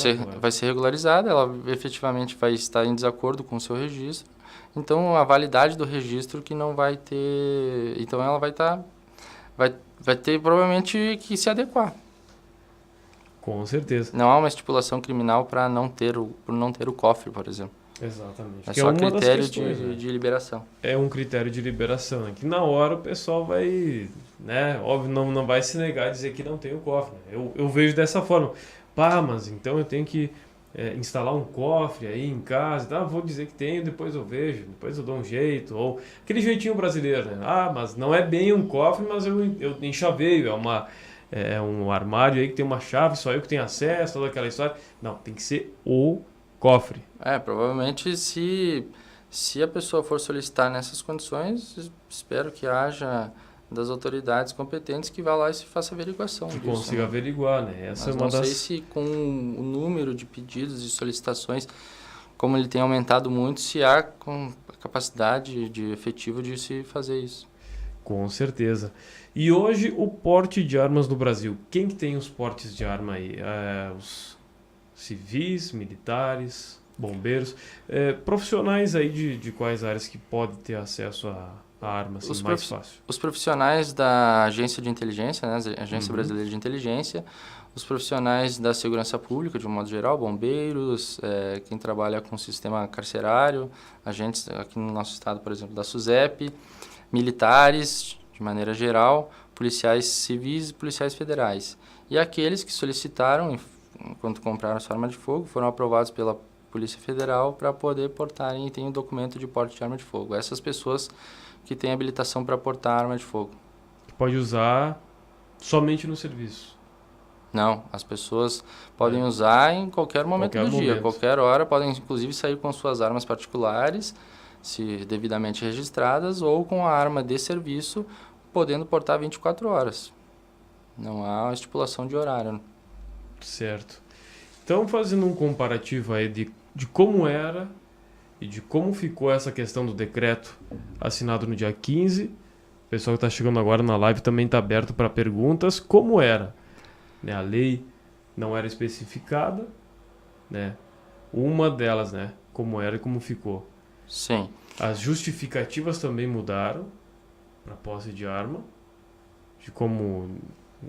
ser regularizada, ela efetivamente vai estar em desacordo com o seu registro. Então, a validade do registro que não vai ter... Então, ela vai ter provavelmente que se adequar. Com certeza. Não há uma estipulação criminal para não ter o cofre, por exemplo. Exatamente. É só critério de liberação. É um critério de liberação, né? Que na hora o pessoal vai, né? Óbvio, não vai se negar a dizer que não tem o cofre. Né? Eu vejo dessa forma. Mas então eu tenho que instalar um cofre aí em casa, tá? Vou dizer que tenho, depois eu vejo, depois eu dou um jeito, ou aquele jeitinho brasileiro, né? Ah, mas não é bem um cofre, mas eu enxaveio, é um armário aí que tem uma chave, só eu que tenho acesso, toda aquela história. Não, tem que ser o cofre. Provavelmente se a pessoa for solicitar nessas condições, espero que haja das autoridades competentes que vá lá e se faça averiguação Que disso, consiga averiguar, né? Essa Mas é uma não das... sei se com o número de pedidos e solicitações, como ele tem aumentado muito, se há com a capacidade de efetivo de se fazer isso. Com certeza. E hoje o porte de armas no Brasil. Quem que tem os portes de arma aí? Os civis, militares, bombeiros, profissionais aí de quais áreas que podem ter acesso a arma assim, mais fácil? Os profissionais da agência de inteligência, né, Agência Brasileira de Inteligência, os profissionais da segurança pública, de um modo geral, bombeiros, quem trabalha com o sistema carcerário, agentes aqui no nosso estado, por exemplo, da SUSEP, militares, de maneira geral, policiais civis e policiais federais. E aqueles que solicitaram, enquanto compraram sua arma de fogo, foram aprovados pela Polícia Federal para poder portarem e tem um documento de porte de arma de fogo. Essas pessoas que têm habilitação para portar arma de fogo. Que pode usar somente no serviço. Não, as pessoas podem usar em qualquer momento do dia, qualquer hora, podem inclusive sair com suas armas particulares, se devidamente registradas, ou com a arma de serviço, podendo portar 24 horas. Não há estipulação de horário. Certo. Então, fazendo um comparativo aí de como era e de como ficou essa questão do decreto assinado no dia 15, o pessoal que está chegando agora na live também está aberto para perguntas. Como era? Né? A lei não era especificada, né? Uma delas, né? Como era e como ficou. Sim. As justificativas também mudaram para posse de arma, de como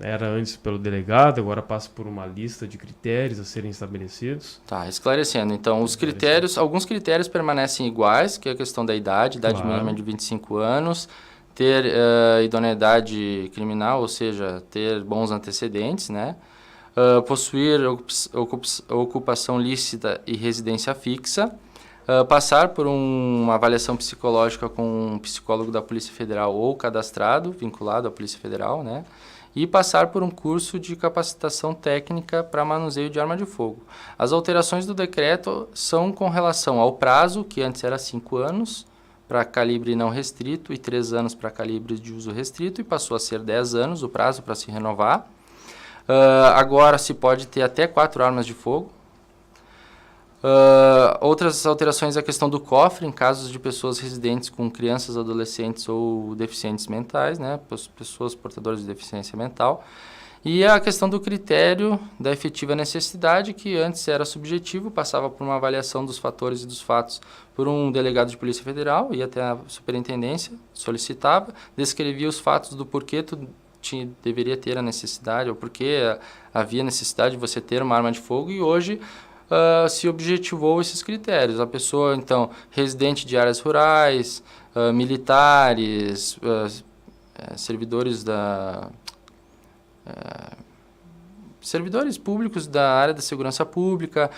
era antes pelo delegado, agora passa por uma lista de critérios a serem estabelecidos. Tá, esclarecendo. Então, alguns critérios permanecem iguais, que é a questão da idade mínima de 25 anos, ter idoneidade criminal, ou seja, ter bons antecedentes, né? Possuir ocupação lícita e residência fixa, passar por uma avaliação psicológica com um psicólogo da Polícia Federal ou cadastrado, vinculado à Polícia Federal, né? E passar por um curso de capacitação técnica para manuseio de arma de fogo. As alterações do decreto são com relação ao prazo, que antes era 5 anos, para calibre não restrito, e 3 anos para calibre de uso restrito, e passou a ser 10 anos o prazo para se renovar. Agora se pode ter até 4 armas de fogo. Outras alterações é a questão do cofre, em casos de pessoas residentes com crianças, adolescentes ou deficientes mentais, né? Pessoas portadoras de deficiência mental. E a questão do critério da efetiva necessidade, que antes era subjetivo, passava por uma avaliação dos fatores e dos fatos por um delegado de Polícia Federal, ia até a superintendência, solicitava, descrevia os fatos do porquê tu deveria ter a necessidade, ou porquê havia necessidade de você ter uma arma de fogo, e hoje se objetivou esses critérios. A pessoa, então, residente de áreas rurais, militares, servidores públicos da área da segurança pública,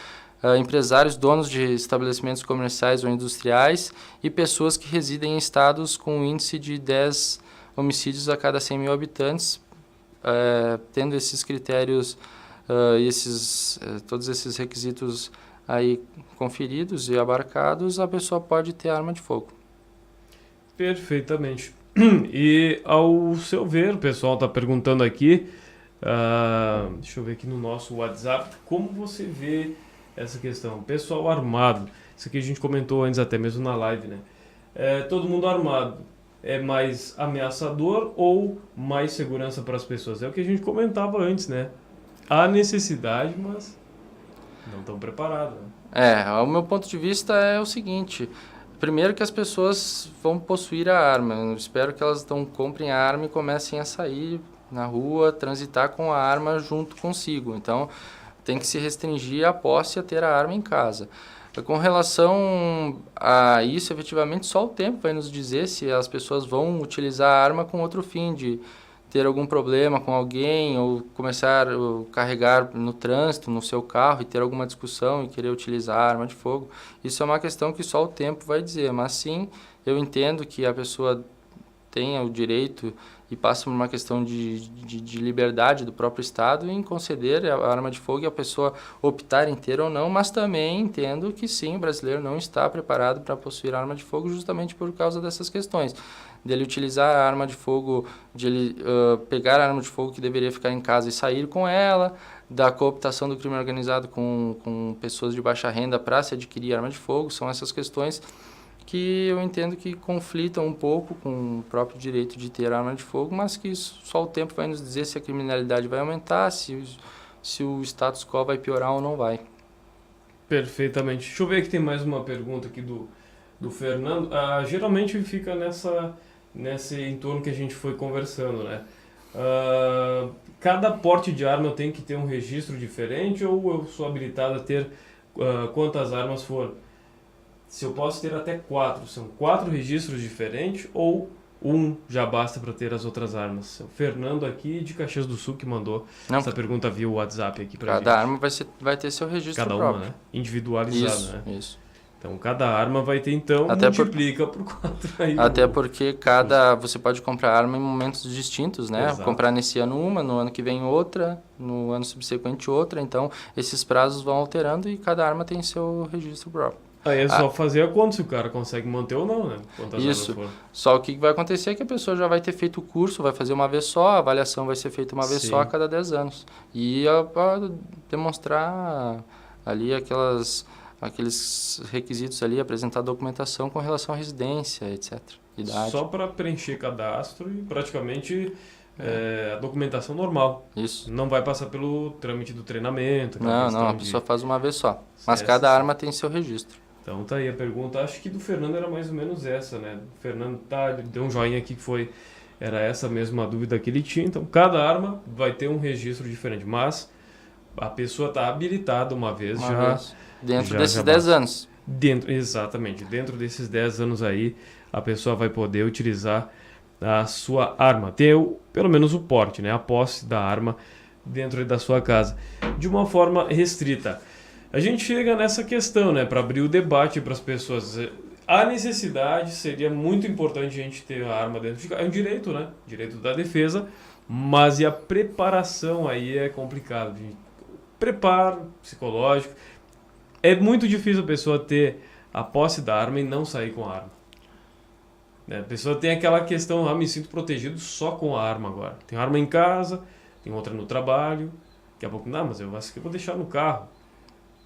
empresários, donos de estabelecimentos comerciais ou industriais e pessoas que residem em estados com um índice de 10 homicídios a cada 100 mil habitantes, tendo esses critérios todos esses requisitos aí conferidos e abarcados, a pessoa pode ter arma de fogo. Perfeitamente. E ao seu ver, o pessoal está perguntando aqui, deixa eu ver aqui no nosso WhatsApp, como você vê essa questão? Pessoal armado, isso aqui a gente comentou antes até mesmo na live, né? Todo mundo armado é mais ameaçador ou mais segurança para as pessoas? É o que a gente comentava antes, né? Há necessidade, mas não estão preparados. Né? O meu ponto de vista é o seguinte: primeiro que as pessoas vão possuir a arma. Eu espero que elas comprem a arma e comecem a sair na rua, transitar com a arma junto consigo. Então, tem que se restringir a posse a ter a arma em casa. Com relação a isso, efetivamente, só o tempo vai nos dizer se as pessoas vão utilizar a arma com outro fim, de ter algum problema com alguém ou começar a carregar no trânsito, no seu carro e ter alguma discussão e querer utilizar a arma de fogo. Isso é uma questão que só o tempo vai dizer, mas sim, eu entendo que a pessoa tenha o direito e passa por uma questão de liberdade do próprio Estado em conceder a arma de fogo e a pessoa optar em ter ou não, mas também entendo que sim, o brasileiro não está preparado para possuir arma de fogo justamente por causa dessas questões. Dele utilizar a arma de fogo, de ele pegar a arma de fogo que deveria ficar em casa e sair com ela, da cooptação do crime organizado com pessoas de baixa renda para se adquirir arma de fogo, são essas questões que eu entendo que conflitam um pouco com o próprio direito de ter arma de fogo, mas que só o tempo vai nos dizer se a criminalidade vai aumentar, se o status quo vai piorar ou não vai. Perfeitamente. Deixa eu ver aqui, tem mais uma pergunta aqui do Fernando. Geralmente fica nesse entorno que a gente foi conversando, né? Cada porte de arma eu tenho que ter um registro diferente ou eu sou habilitado a ter quantas armas for? Se eu posso ter até 4, são 4 registros diferentes ou um já basta para ter as outras armas? O Fernando aqui de Caxias do Sul que mandou essa pergunta via WhatsApp aqui para gente. Cada arma vai ter seu registro cada próprio. Uma, né? Individualizado, isso, né? Isso. Então, cada arma vai ter, então, multiplica por 4 aí. Até porque você pode comprar arma em momentos distintos, né? Exato. Comprar nesse ano uma, no ano que vem outra, no ano subsequente outra. Então, esses prazos vão alterando e cada arma tem seu registro próprio. Aí é só fazer a conta se o cara consegue manter ou não, né? Quantas isso. armas for. Só o que vai acontecer é que a pessoa já vai ter feito o curso, vai fazer uma vez só, a avaliação vai ser feita uma vez só a cada 10 anos. E para demonstrar ali aqueles requisitos ali, apresentar documentação com relação à residência, etc. Idade. Só para preencher cadastro e praticamente a documentação normal. Isso. Não vai passar pelo trâmite do treinamento. Não, a pessoa faz uma vez só. Mas cada arma tem seu registro. Então tá aí a pergunta, acho que do Fernando era mais ou menos essa, né? O Fernando deu um joinha aqui que era essa mesma dúvida que ele tinha. Então cada arma vai ter um registro diferente, mas a pessoa está habilitada uma vez. Dentro desses 10 anos. Exatamente. Dentro desses 10 anos aí, a pessoa vai poder utilizar a sua arma. Ter pelo menos o porte, né? A posse da arma dentro da sua casa. De uma forma restrita. A gente chega nessa questão, né? Para abrir o debate para as pessoas. A necessidade seria muito importante a gente ter a arma dentro de casa. É um direito, né? Direito da defesa. Mas e a preparação aí é complicado. Preparo psicológico. É muito difícil a pessoa ter a posse da arma e não sair com a arma. A pessoa tem aquela questão, me sinto protegido só com a arma agora. Tem arma em casa, tem outra no trabalho. Daqui a pouco, mas eu vou deixar no carro.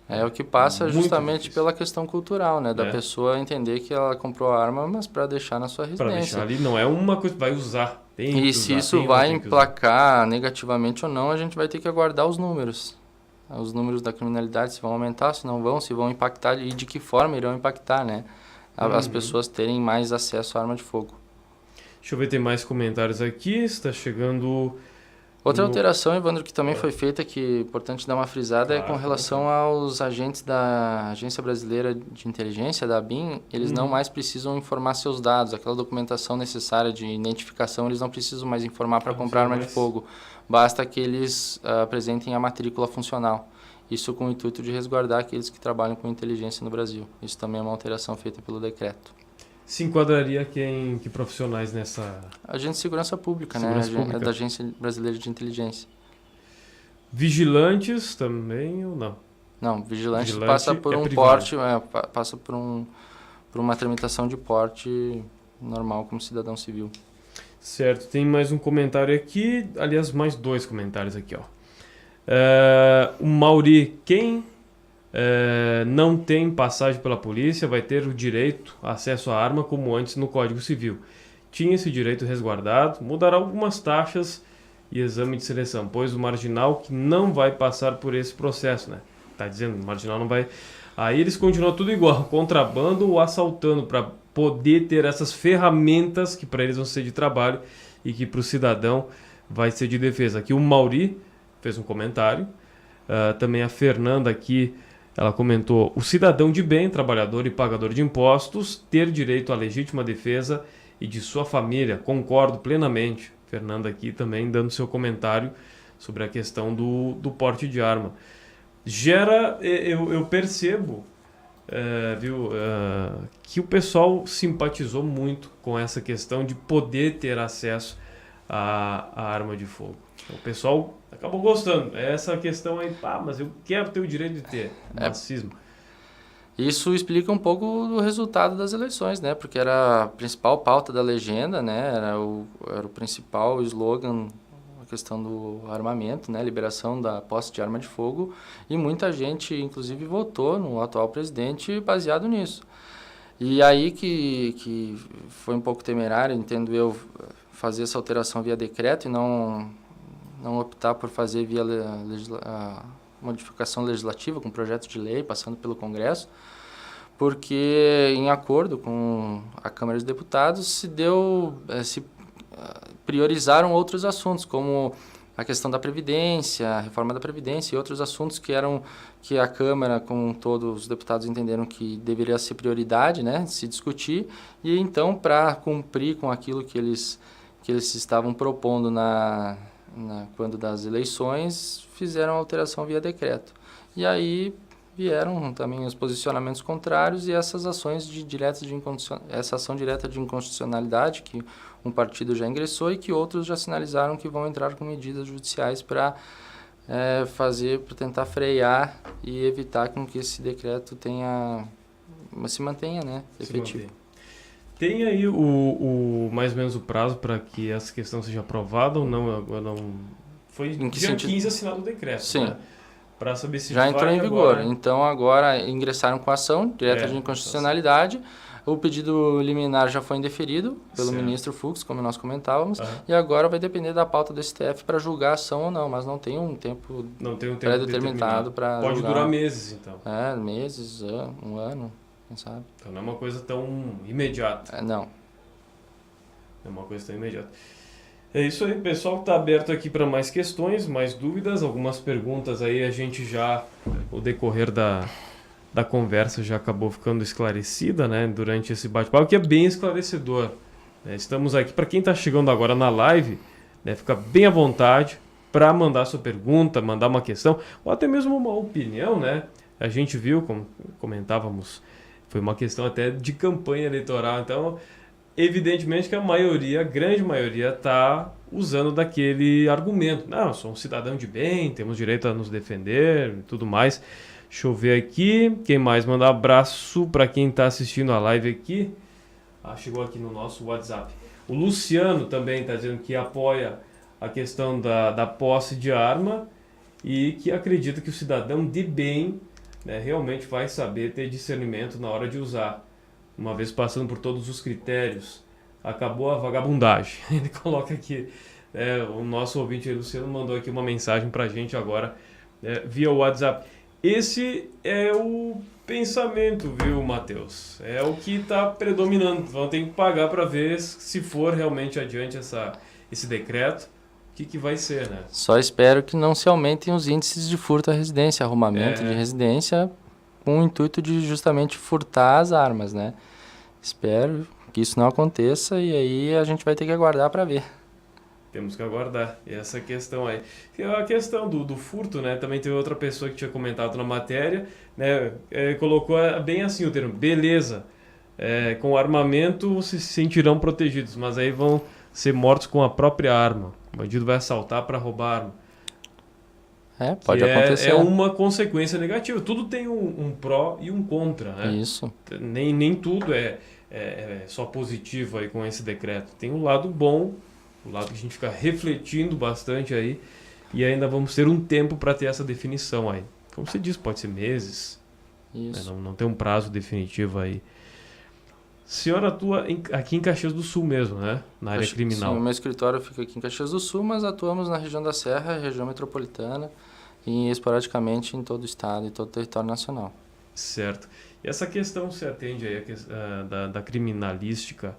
É o que passa muito justamente difícil. Pela questão cultural, né? Da pessoa entender que ela comprou a arma, mas para deixar na sua residência. Para deixar ali, não é uma coisa que vai usar. Se isso vai emplacar negativamente ou não, a gente vai ter que aguardar os números. Os números da criminalidade, se vão aumentar, se não vão, se vão impactar e de que forma irão impactar, né? As pessoas terem mais acesso à arma de fogo. Deixa eu ver, tem mais comentários aqui, está chegando... Outra alteração, Evandro, que também foi feita, que é importante dar uma frisada, é com relação aos agentes da Agência Brasileira de Inteligência, da ABIN, eles não mais precisam informar seus dados, aquela documentação necessária de identificação, eles não precisam mais informar para comprar arma de fogo. Basta que eles apresentem a matrícula funcional. Isso com o intuito de resguardar aqueles que trabalham com inteligência no Brasil. Isso também é uma alteração feita pelo decreto. Se enquadraria que profissionais nessa... Agente de segurança pública, né? Da Agência Brasileira de Inteligência. Vigilantes também ou não? Não, vigilante passa por um porte, passa por uma tramitação de porte normal como cidadão civil. Certo, tem mais um comentário aqui, aliás, mais 2 comentários aqui, ó. O Mauri, quem não tem passagem pela polícia vai ter o direito a acesso à arma como antes no Código Civil. Tinha esse direito resguardado, mudará algumas taxas e exame de seleção, pois o marginal que não vai passar por esse processo, né? Tá dizendo, o marginal não vai... Aí eles continuam tudo igual, contrabando ou assaltando, para poder ter essas ferramentas que para eles vão ser de trabalho e que para o cidadão vai ser de defesa. Aqui o Mauri fez um comentário, também a Fernanda aqui, ela comentou: o cidadão de bem, trabalhador e pagador de impostos, ter direito à legítima defesa e de sua família. Concordo plenamente. Fernanda aqui também dando seu comentário sobre a questão do porte de arma. Eu percebo, que o pessoal simpatizou muito com essa questão de poder ter acesso à arma de fogo. O pessoal acabou gostando. Essa questão aí, mas eu quero ter o direito de ter. Racismo. Isso explica um pouco do resultado das eleições, né? Porque era a principal pauta da legenda, né? Era o principal slogan, a questão do armamento, né? Liberação da posse de arma de fogo. E muita gente, inclusive, votou no atual presidente baseado nisso. E aí que foi um pouco temerário, entendo eu, fazer essa alteração via decreto e não optar por fazer via modificação legislativa, com projeto de lei, passando pelo Congresso, porque, em acordo com a Câmara dos Deputados, se priorizaram outros assuntos, como a questão da Previdência, a reforma da Previdência e outros assuntos que a Câmara, com todos os deputados, entenderam que deveria ser prioridade, né, se discutir, e então, para cumprir com aquilo que eles estavam propondo quando das eleições, fizeram a alteração via decreto. E aí vieram também os posicionamentos contrários e essas ações essa ação direta de inconstitucionalidade que um partido já ingressou e que outros já sinalizaram que vão entrar com medidas judiciais para tentar frear e evitar com que esse decreto se mantenha, né, efetivo. Tem aí mais ou menos o prazo para que essa questão seja aprovada ou não? Agora não foi dia 15 assinado o decreto. Sim. Né? Para saber se já entrou em vigor. Agora... Então agora ingressaram com a ação direta de inconstitucionalidade. O pedido liminar já foi indeferido pelo ministro Fux, como nós comentávamos, e agora vai depender da pauta do STF para julgar a ação ou não, mas não tem um tempo pré-determinado para julgar. Pode durar meses, então. Meses, um ano. Sabe? Então não é uma coisa tão imediata. Não. É uma coisa tão imediata. É isso aí, pessoal, está aberto aqui para mais questões, mais dúvidas, algumas perguntas aí a gente já, o decorrer da conversa já acabou ficando esclarecida, né, durante esse bate-papo, que é bem esclarecedor. Estamos aqui, para quem está chegando agora na live, né, fica bem à vontade para mandar sua pergunta, mandar uma questão, ou até mesmo uma opinião, né? A gente viu, como comentávamos, foi uma questão até de campanha eleitoral, então evidentemente que a grande maioria está usando daquele argumento. Não, eu sou um cidadão de bem, temos direito a nos defender e tudo mais. Deixa eu ver aqui, quem mais? Mandar um abraço para quem está assistindo a live aqui. Chegou aqui no nosso WhatsApp. O Luciano também está dizendo que apoia a questão da posse de arma e que acredita que o cidadão de bem, né, realmente vai saber ter discernimento na hora de usar. Uma vez passando por todos os critérios, acabou a vagabundagem. Ele coloca aqui, o nosso ouvinte aí, Luciano, mandou aqui uma mensagem para a gente agora, via WhatsApp. Esse é o pensamento, viu, Matheus? É o que está predominando. Vão ter que pagar para ver se for realmente adiante esse decreto. O que vai ser, né? Só espero que não se aumentem os índices de furto à residência, arrombamento de residência, com o intuito de justamente furtar as armas, né? Espero que isso não aconteça e aí a gente vai ter que aguardar para ver. Temos que aguardar. E essa questão aí. A questão do furto, né? Também teve outra pessoa que tinha comentado na matéria, né? Colocou bem assim o termo, beleza, com armamento se sentirão protegidos, mas aí vão ser mortos com a própria arma. O bandido vai assaltar para roubar arma. Pode acontecer. É uma consequência negativa. Tudo tem um pró e um contra, né? Isso. Nem tudo é só positivo aí com esse decreto. Tem um lado bom, o lado que a gente fica refletindo bastante aí, e ainda vamos ter um tempo para ter essa definição aí. Como você diz, pode ser meses. Isso. Não tem um prazo definitivo aí. A senhora atua aqui em Caxias do Sul mesmo, né? Na área criminal. Sim, o meu escritório fica aqui em Caxias do Sul, mas atuamos na região da Serra, região metropolitana, e esporadicamente em todo o estado e todo o território nacional. Certo. E essa questão você atende aí da criminalística,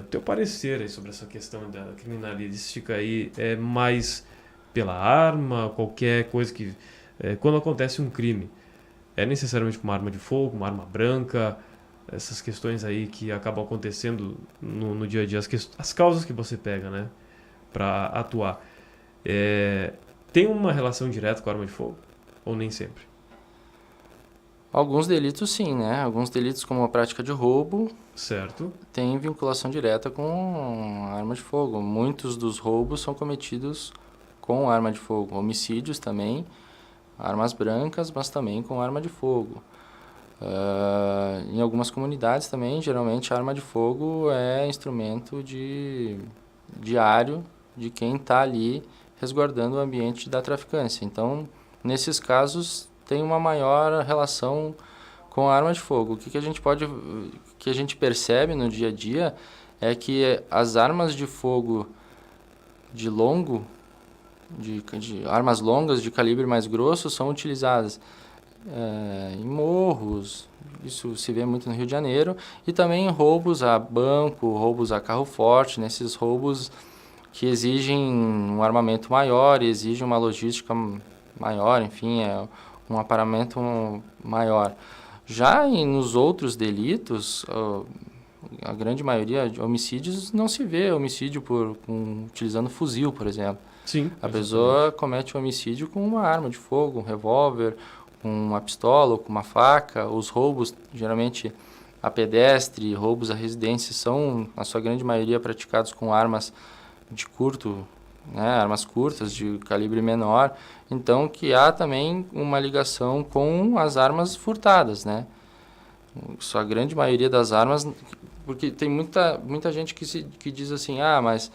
o teu parecer aí sobre essa questão da criminalística aí é mais pela arma, qualquer coisa que... quando acontece um crime, é necessariamente com uma arma de fogo, uma arma branca, essas questões aí que acabam acontecendo no dia a dia, as causas que você pega, né? para atuar. Tem uma relação direta com a arma de fogo? Ou nem sempre? Alguns delitos sim, né? Alguns delitos como a prática de roubo, certo, tem vinculação direta com a arma de fogo. Muitos dos roubos são cometidos com arma de fogo. Homicídios também, armas brancas, mas também com arma de fogo. Em algumas comunidades também, geralmente a arma de fogo é instrumento diário de quem está ali resguardando o ambiente da traficância. Então, nesses casos, tem uma maior relação com a arma de fogo. O que a gente percebe no dia a dia é que as armas de fogo de armas longas de calibre mais grosso são utilizadas em morros, isso se vê muito no Rio de Janeiro, e também em roubos a banco, roubos a carro forte, nesses roubos que exigem um armamento maior, exigem uma logística maior, enfim, um aparamento maior. Já nos outros delitos, a grande maioria de homicídios não se vê homicídio utilizando fuzil, por exemplo. Sim, a pessoa comete um homicídio com uma arma de fogo, um revólver, com uma pistola ou com uma faca. Os roubos, geralmente a pedestre, roubos a residência, são, na sua grande maioria, praticados com armas de curto, né, armas curtas, de calibre menor. Então, que há também uma ligação com as armas furtadas, né? Sua grande maioria das armas, porque tem muita gente que diz assim, mas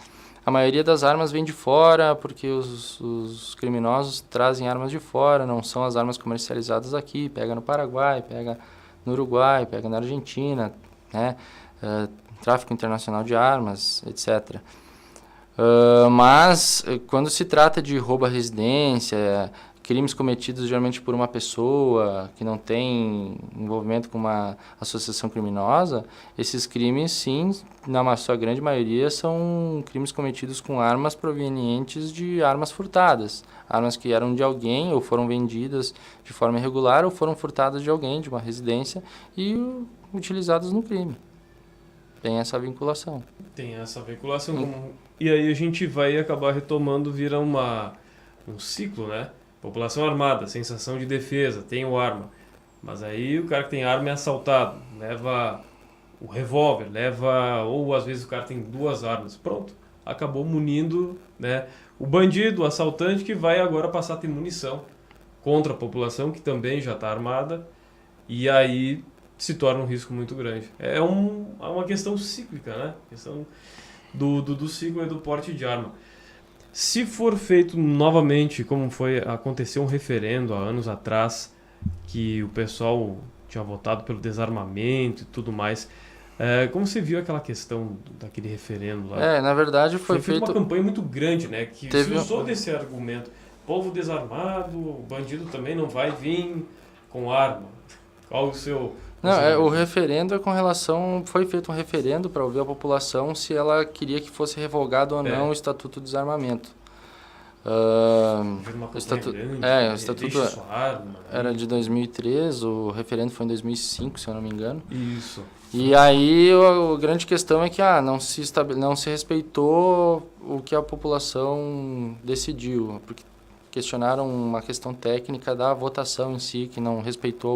a maioria das armas vem de fora, porque os criminosos trazem armas de fora, não são as armas comercializadas aqui, pega no Paraguai, pega no Uruguai, pega na Argentina, né? Tráfico internacional de armas, etc. Mas quando se trata de roubo à residência, crimes cometidos geralmente por uma pessoa que não tem envolvimento com uma associação criminosa, esses crimes, sim, na sua grande maioria, são crimes cometidos com armas provenientes de armas furtadas. Armas que eram de alguém ou foram vendidas de forma irregular ou foram furtadas de alguém, de uma residência, e utilizadas no crime. Tem essa vinculação. E aí a gente vai acabar retomando, vira um ciclo, né? População armada, sensação de defesa, tenho arma. Mas aí o cara que tem arma é assaltado, leva o revólver, ou às vezes o cara tem 2 armas. Pronto, acabou munindo, né, o bandido, o assaltante, que vai agora passar a ter munição contra a população que também já está armada, e aí se torna um risco muito grande. É uma questão cíclica, né? Questão do ciclo e do porte de arma. Se for feito novamente, como aconteceu um referendo há anos atrás, que o pessoal tinha votado pelo desarmamento e tudo mais, como você viu aquela questão daquele referendo lá? Na verdade foi feito uma campanha muito grande, né? Que se usou desse argumento. Povo desarmado, o bandido também não vai vir com arma. Qual o seu... o referendo é com relação... Foi feito um referendo para ouvir a população se ela queria que fosse revogado ou não o Estatuto de Desarmamento. O Estatuto era de 2003, o referendo foi em 2005, se eu não me engano. Isso. E aí a grande questão é que não se respeitou o que a população decidiu, porque questionaram uma questão técnica da votação em si, que não respeitou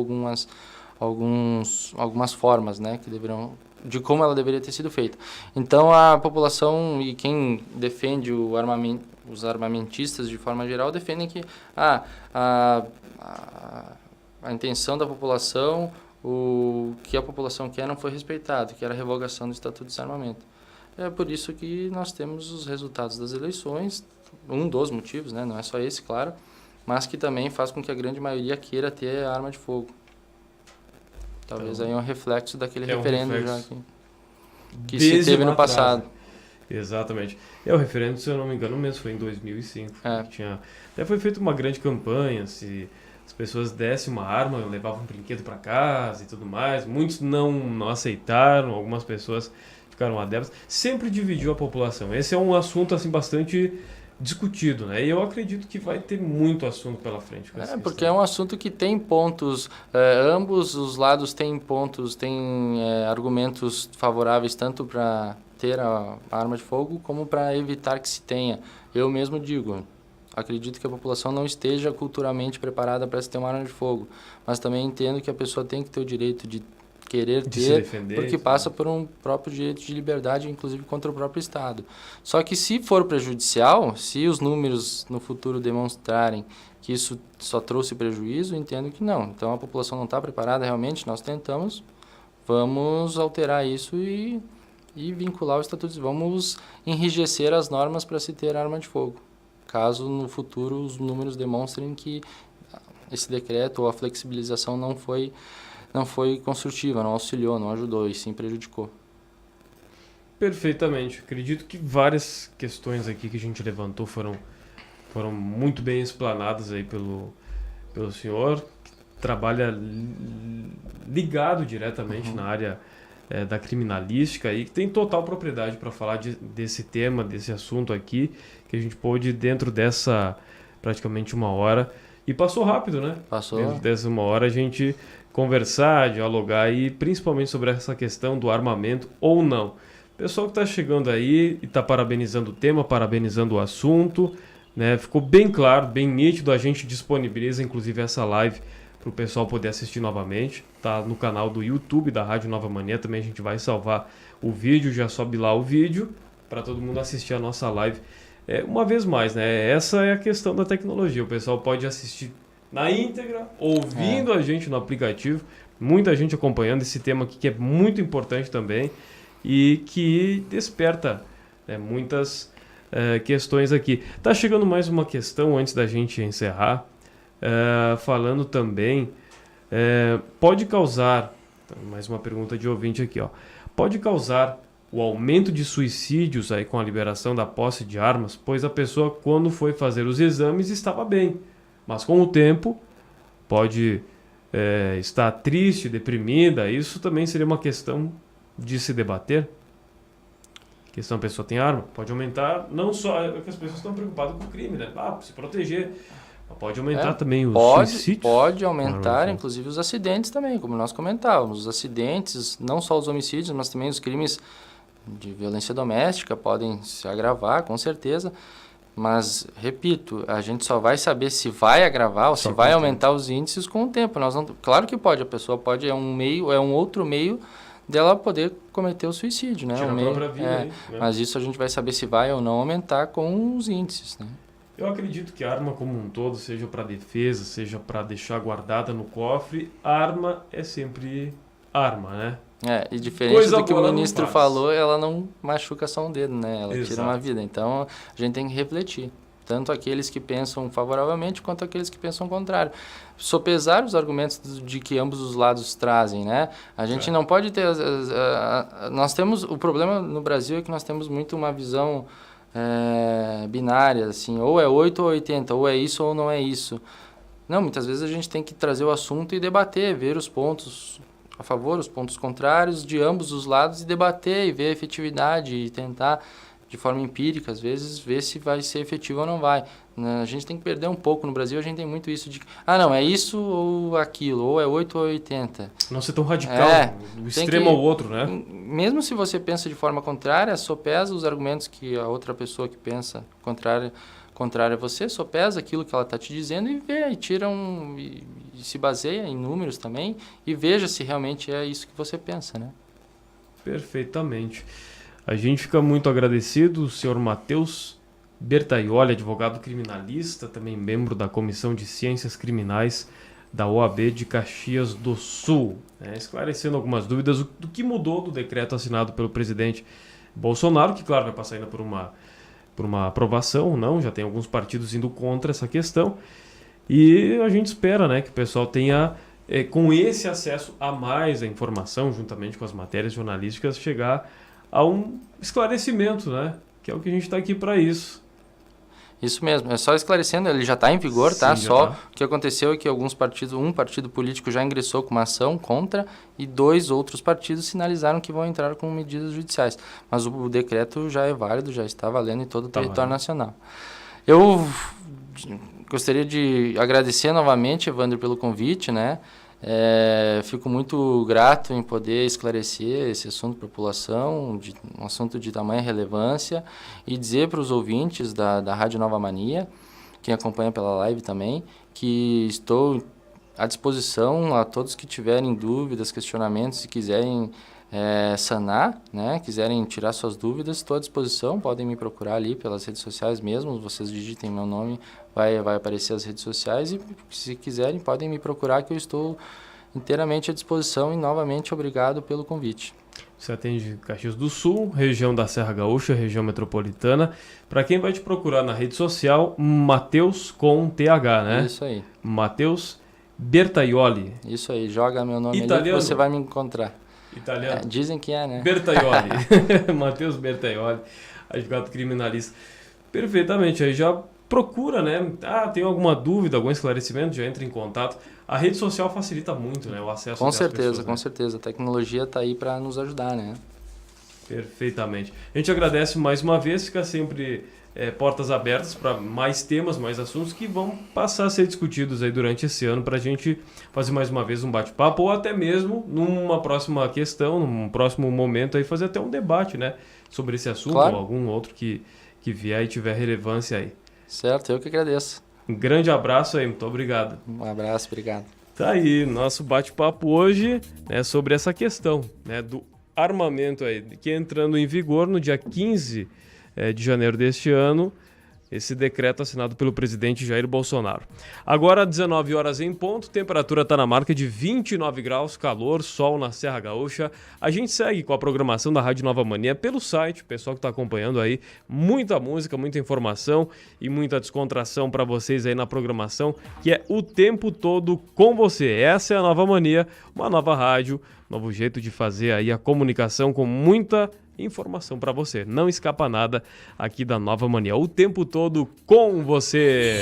algumas formas, né, de como ela deveria ter sido feita. Então a população e quem defende os armamentistas de forma geral defendem que a intenção da população, o que a população quer não foi respeitado, que era a revogação do Estatuto de Desarmamento. É por isso que nós temos os resultados das eleições, um dos motivos, né, não é só esse, claro, mas que também faz com que a grande maioria queira ter a arma de fogo. Talvez aí um reflexo daquele referendo já que se teve no passado. Exatamente. O referendo, se eu não me engano, mesmo foi em 2005. Até foi feita uma grande campanha, se as pessoas dessem uma arma, levavam um brinquedo para casa e tudo mais. Muitos não aceitaram, algumas pessoas ficaram adeptas. Sempre dividiu a população. Esse é um assunto assim bastante discutido, né? E eu acredito que vai ter muito assunto pela frente. Porque é um assunto que tem pontos, ambos os lados têm pontos, têm argumentos favoráveis tanto para ter a arma de fogo, como para evitar que se tenha. Eu mesmo digo, acredito que a população não esteja culturalmente preparada para se ter uma arma de fogo, mas também entendo que a pessoa tem que ter o direito de querer De ter, se defender, porque passa por um próprio direito de liberdade, inclusive contra o próprio Estado. Só que se for prejudicial, se os números no futuro demonstrarem que isso só trouxe prejuízo, entendo que não. Então a população não está preparada realmente, nós tentamos, vamos alterar isso e vincular o Estatuto, vamos enrijecer as normas para se ter arma de fogo, caso no futuro os números demonstrem que esse decreto ou a flexibilização não foi construtiva, não auxiliou, não ajudou e sim prejudicou. Perfeitamente. Acredito que várias questões aqui que a gente levantou foram muito bem explanadas aí pelo senhor, que trabalha ligado diretamente na área da criminalística e que tem total propriedade para falar desse tema, desse assunto aqui, que a gente pôde dentro dessa praticamente 1 hora, e passou rápido, né? Passou. Dentro dessa 1 hora a gente conversar, dialogar e principalmente sobre essa questão do armamento ou não. O pessoal que está chegando aí e está parabenizando o tema, parabenizando o assunto, né? Ficou bem claro, bem nítido, a gente disponibiliza inclusive essa live para o pessoal poder assistir novamente. Tá no canal do YouTube da Rádio Nova Mania, também a gente vai salvar o vídeo, já sobe lá o vídeo para todo mundo assistir a nossa live. Uma vez mais, né? Essa é a questão da tecnologia, o pessoal pode assistir na íntegra, ouvindo a gente no aplicativo, muita gente acompanhando esse tema aqui que é muito importante também e que desperta, né, muitas questões aqui. Tá chegando mais uma questão antes da gente encerrar, falando também, pode causar, mais uma pergunta de ouvinte aqui, ó, pode causar o aumento de suicídios aí com a liberação da posse de armas, pois a pessoa quando foi fazer os exames estava bem, mas com o tempo pode estar triste, deprimida. Isso também seria uma questão de se debater. A questão, a pessoa tem arma, pode aumentar, não só que as pessoas estão preocupadas com o crime, né? Se proteger. Pode aumentar também os suicídios. Pode aumentar, inclusive, os acidentes também, como nós comentávamos. Os acidentes, não só os homicídios, mas também os crimes de violência doméstica podem se agravar, com certeza. Mas, repito, a gente só vai saber se vai agravar ou se vai aumentar os índices com o tempo. Claro que pode, a pessoa pode, é um outro meio dela poder cometer o suicídio, né? Tira a própria vida aí, né? Mas isso a gente vai saber se vai ou não aumentar com os índices, né? Eu acredito que a arma como um todo, seja para defesa, seja para deixar guardada no cofre, arma é sempre arma, né? E diferente do que o ministro falou, ela não machuca só um dedo, né? Ela tira uma vida. Então, a gente tem que refletir. Tanto aqueles que pensam favoravelmente, quanto aqueles que pensam o contrário. Sopesar os argumentos de que ambos os lados trazem, né? A gente não pode ter... nós temos... O problema no Brasil é que nós temos muito uma visão binária, assim. Ou é 8 ou 80, ou é isso ou não é isso. Não, muitas vezes a gente tem que trazer o assunto e debater, ver os pontos a favor, os pontos contrários de ambos os lados e debater e ver a efetividade e tentar, de forma empírica, às vezes, ver se vai ser efetivo ou não vai. A gente tem que perder um pouco. No Brasil, a gente tem muito isso de... não, é isso ou aquilo, ou é 8 ou 80. Não ser tão radical, do extremo ao outro, né? Mesmo se você pensa de forma contrária, sopesa os argumentos que a outra pessoa que pensa contrária a você, sopesa aquilo que ela está te dizendo e vê, e tira e se baseia em números também e veja se realmente é isso que você pensa, né? Perfeitamente. A gente fica muito agradecido, o senhor Matheus Bertaioli, advogado criminalista, também membro da Comissão de Ciências Criminais da OAB de Caxias do Sul, esclarecendo algumas dúvidas do que mudou do decreto assinado pelo presidente Bolsonaro, que, claro, vai passar ainda por uma aprovação, não, já tem alguns partidos indo contra essa questão, e a gente espera, né, que o pessoal tenha, com esse acesso a mais a informação, juntamente com as matérias jornalísticas, chegar a um esclarecimento, né, que é o que a gente está aqui para isso. Isso mesmo, só esclarecendo, ele já está em vigor, Sim, tá? Só tá. o que aconteceu é que um partido político já ingressou com uma ação contra e 2 outros partidos sinalizaram que vão entrar com medidas judiciais. Mas o decreto já é válido, já está valendo em todo o território nacional. Eu gostaria de agradecer novamente, Evandro, pelo convite, né? Fico muito grato em poder esclarecer esse assunto para a população, um assunto de tamanha relevância, e dizer para os ouvintes da Rádio Nova Mania, quem acompanha pela live também, que estou à disposição a todos que tiverem dúvidas, questionamentos e quiserem sanar, né? Quiserem tirar suas dúvidas, estou à disposição, podem me procurar ali pelas redes sociais mesmo, vocês digitem meu nome, vai aparecer as redes sociais, e se quiserem podem me procurar, que eu estou inteiramente à disposição, e novamente obrigado pelo convite. Você atende Caxias do Sul, região da Serra Gaúcha, região metropolitana. Para quem vai te procurar na rede social, Matheus com TH, né? Isso aí. Matheus Bertaioli. Isso aí, joga meu nome Italiano. ali que você vai me encontrar. Italiano? Dizem que é, né? Bertaioli. Matheus Bertaioli, advogado criminalista. Perfeitamente, aí já procura, né? Tem alguma dúvida, algum esclarecimento, já entra em contato. A rede social facilita muito, né? O acesso Com às certeza, pessoas, com né? certeza. A tecnologia está aí para nos ajudar, né? Perfeitamente. A gente agradece mais uma vez, fica sempre portas abertas para mais temas, mais assuntos que vão passar a ser discutidos aí durante esse ano, para a gente fazer mais uma vez um bate-papo, ou até mesmo numa próxima questão, num próximo momento aí, fazer até um debate, né? Sobre esse assunto, claro, ou algum outro que vier e tiver relevância aí. Certo, eu que agradeço. Um grande abraço aí, muito obrigado. Um abraço, obrigado. Tá aí, nosso bate-papo hoje é sobre essa questão, né, do armamento aí, que entrando em vigor no dia 15 de janeiro deste ano, esse decreto assinado pelo presidente Jair Bolsonaro. Agora, 19 horas em ponto, temperatura está na marca de 29 graus, calor, sol na Serra Gaúcha. A gente segue com a programação da Rádio Nova Mania pelo site, o pessoal que está acompanhando aí, muita música, muita informação e muita descontração para vocês aí na programação, que é o tempo todo com você. Essa é a Nova Mania, uma nova rádio, novo jeito de fazer aí a comunicação com muita informação para você. Não escapa nada aqui da Nova Mania. O tempo todo com você.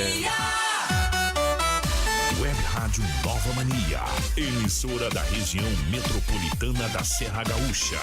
Web Rádio Nova Mania. Emissora da região metropolitana da Serra Gaúcha.